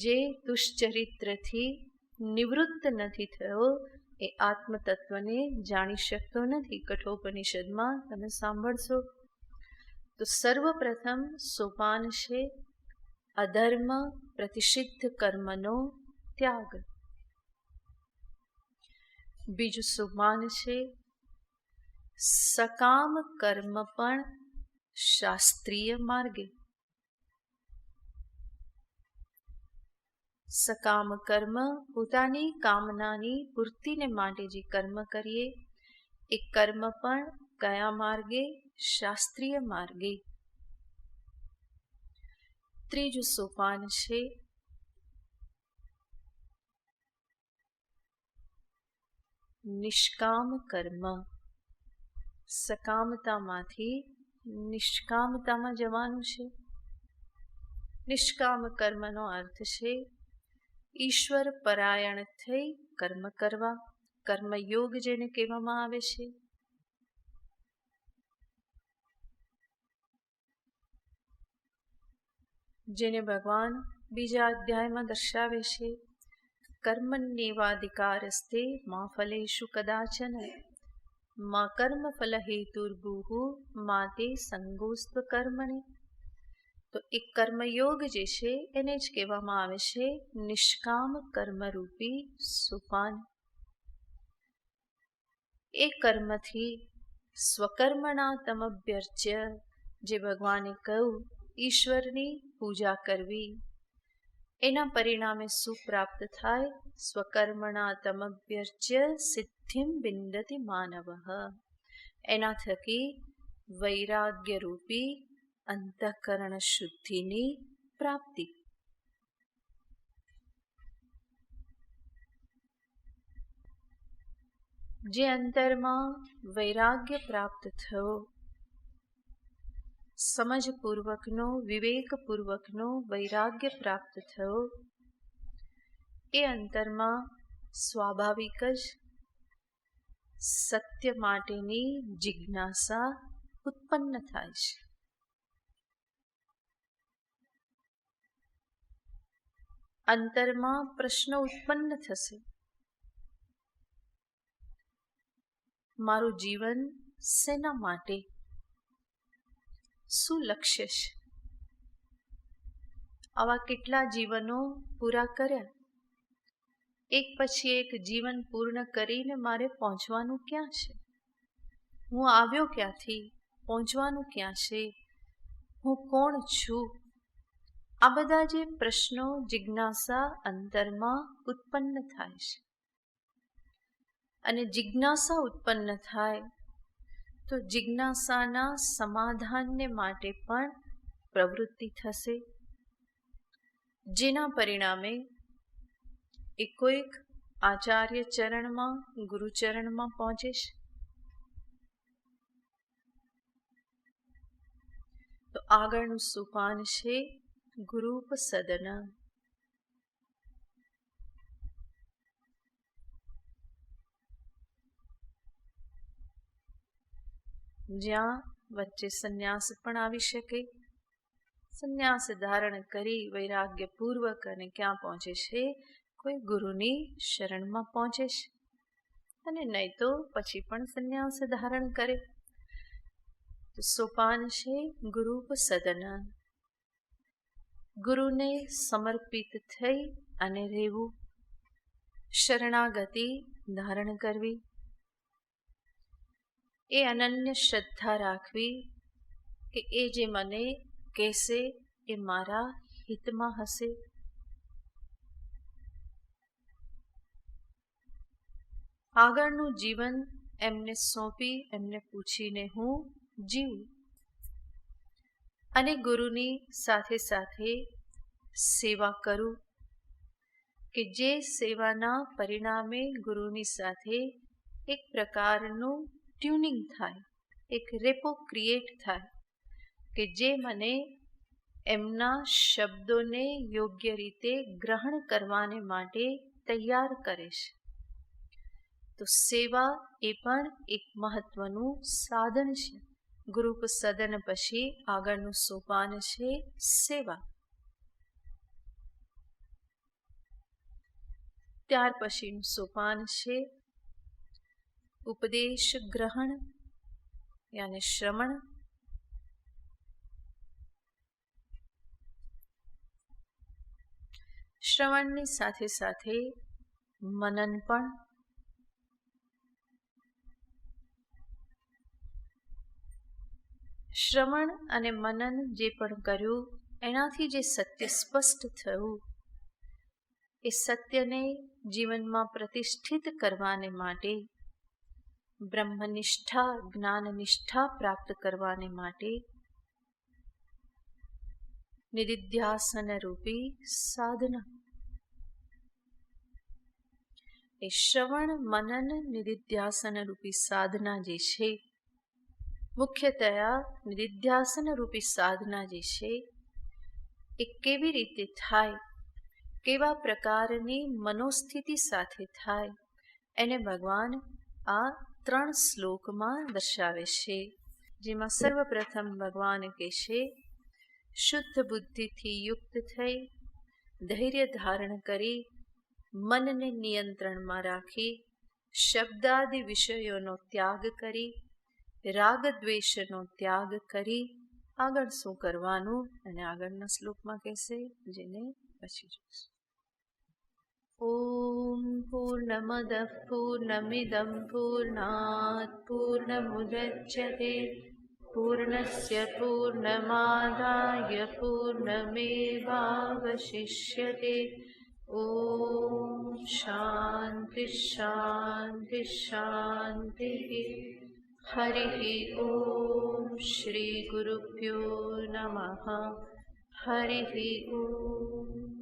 જે દુશ્ચરિત્રથી નિવૃત્ત નથી થયો એ આત્મતત્વને જાણી શકતો નથી. કઠોપનિષદમાં તમે સાંભળશો. તો સર્વપ્રથમ સોપાન છે અધર્મ પ્રતિષિદ્ધ કર્મનો ત્યાગ. બીજું સોપાન છે સકામ કર્મ પણ શાસ્ત્રીય માર્ગે. સકામ કર્મ પોતાની કામનાની પૂર્તિને માટે જે કર્મ કરીએ એ કર્મ પણ કયા માર્ગે? શાસ્ત્રીય માર્ગે. ત્રીજું સોપાન છે નિષ્કામ કર્મ. સકામતામાંથી નિષ્કામતામાં જવાનું છે. નિષ્કામ કર્મનો અર્થ છે ઈશ્વર પરાયણ થઈ કર્મ કરવા, કર્મયોગ જેને કહેવામાં આવે છે. જેને ભગવાન બીજા અધ્યાયમાં દર્શાવે છે કર્મણ્યેવાધિકારસ્તે મા ફલેષુ કદાચન મા કર્મ ફલ હેતુર્ભુઃ માતે સંગોસ્ત્વ કર્મણે. તો એક કર્મયોગ જે છે એને જ કહેવામાં આવે છે નિષ્કામ કર્મરૂપી સોપાન. એ કર્મથી સ્વકર્મણા તમભ્યર્ચ્ય, જે ભગવાને કહ્યું ઈશ્વરની પૂજા કરવી, એના પરિણામે શું પ્રાપ્ત થાય? સ્વકર્મણા તમભ્યર્ચ્ય સિદ્ધિમ વિંદતિ માનવઃ. એના થકી વૈરાગ્યરૂપી અંતઃકરણ શુદ્ધિની પ્રાપ્તિ. જે અંતરમાં વૈરાગ્ય પ્રાપ્ત થયો, સમજપૂર્વકનો વિવેકપૂર્વકનો વૈરાગ્ય પ્રાપ્ત થયો, એ અંતરમાં સ્વાભાવિક જ સત્ય માટેની જિજ્ઞાસા ઉત્પન્ન થાય છે. અંતરમાં પ્રશ્ન ઉત્પન્ન થશે, મારું જીવન શેના માટે, શું લક્ષ્ય છે? આવા કેટલા જીવનો પૂરા કર્યા, એક પછી એક જીવન પૂર્ણ કરીને મારે પહોંચવાનું ક્યાં છે? હું આવ્યો ક્યાંથી, પહોંચવાનું ક્યાં છે, હું કોણ છું? આ બધા જે પ્રશ્નો જિજ્ઞાસા અંતરમાં ઉત્પન્ન થાય છે. અને જિજ્ઞાસા ઉત્પન્ન થાય તો જિજ્ઞાસાના સમાધાનને માટે પણ પ્રવૃત્તિ થશે, જેના પરિણામે એ કોઈક આચાર્ય ચરણમાં, ગુરુચરણમાં પહોંચે છે. તો આગળનું સોપાન છે ગુરુપસદન. જ્યાં વચ્ચે સંન્યાસ પણ આવી શકે. સંન્યાસ ધારણ કરી વૈરાગ્યપૂર્વક અને ક્યાં પહોંચે છે? કોઈ ગુરુની શરણમાં પહોંચે છે. અને નહીં તો પછી પણ સંન્યાસ ધારણ કરે. તો સોપાન છે ગુરુપસદન. ગુરુને સમર્પિત થઈ અને રહેવું, શરણાગતિ ધારણ કરવી, એ અનન્ય શ્રદ્ધા રાખવી કે એ જે મને કહેશે એ મારા હિતમાં હશે. આગળનું જીવન એમને સોંપી, એમને પૂછીને હું જીવું. અને ગુરુની સાથે સાથે સેવા કરું કે જે સેવાના પરિણામે ગુરુની સાથે એક પ્રકારનું ટ્યુનિંગ થાય, એક રેપો ક્રિએટ થાય કે જે મને એમના શબ્દોને યોગ્ય રીતે ગ્રહણ કરવાને માટે તૈયાર કરે છે. તો સેવા એ પણ એક મહત્વનું સાધન છે. ગુરુપસદન પછી આગળનું સોપાન છે સેવા. ત્યાર પછીનું સોપાન છે ઉપદેશ ગ્રહણ યાને શ્રવણ. શ્રવણની સાથે સાથે મનન પણ. શ્રવણ અને મનન જે પણ કર્યું એનાથી જે સત્ય સ્પષ્ટ થયું, એ સત્યને જીવનમાં પ્રતિષ્ઠિત કરવાને માટે, બ્રહ્મનિષ્ઠા જ્ઞાનનિષ્ઠા પ્રાપ્ત કરવાને માટે નિધિધ્યાસન રૂપી સાધના. એ શ્રવણ મનન નિધિધ્યાસન રૂપી સાધના જે છે, મુખ્યતયા નિધિધ્યાસન રૂપી સાધના જે છે એ કેવી રીતે થાય, કેવા પ્રકારની મનોસ્થિતિ સાથે થાય, એને ભગવાન આ 3 શ્લોકમાં દર્શાવે છે. જેમાં સર્વપ્રથમ ભગવાન કહેશે, શુદ્ધ બુદ્ધિથી યુક્ત થઈ ધૈર્ય ધારણ કરી મનને નિયંત્રણમાં રાખી શબ્દાદિ વિષયોનો ત્યાગ કરી, રાગ દ્વેષનો ત્યાગ કરી આગળ શું કરવાનું અને આગળના શ્લોકમાં કહેશે, જેને પછી જોઈશું. ઓમ પૂર્ણમદ પૂર્ણમિદમ પૂર્ણાત પૂર્ણમુદચ્યતે પૂર્ણસ્ય પૂર્ણમાદાય પૂર્ણમેવાવશિષ્યતે. ઓમ શાંતિ શાંતિ શાંતિ. હરિ ઓમ શ્રી ગુરુભ્યો નમઃ. હરિ ઓમ.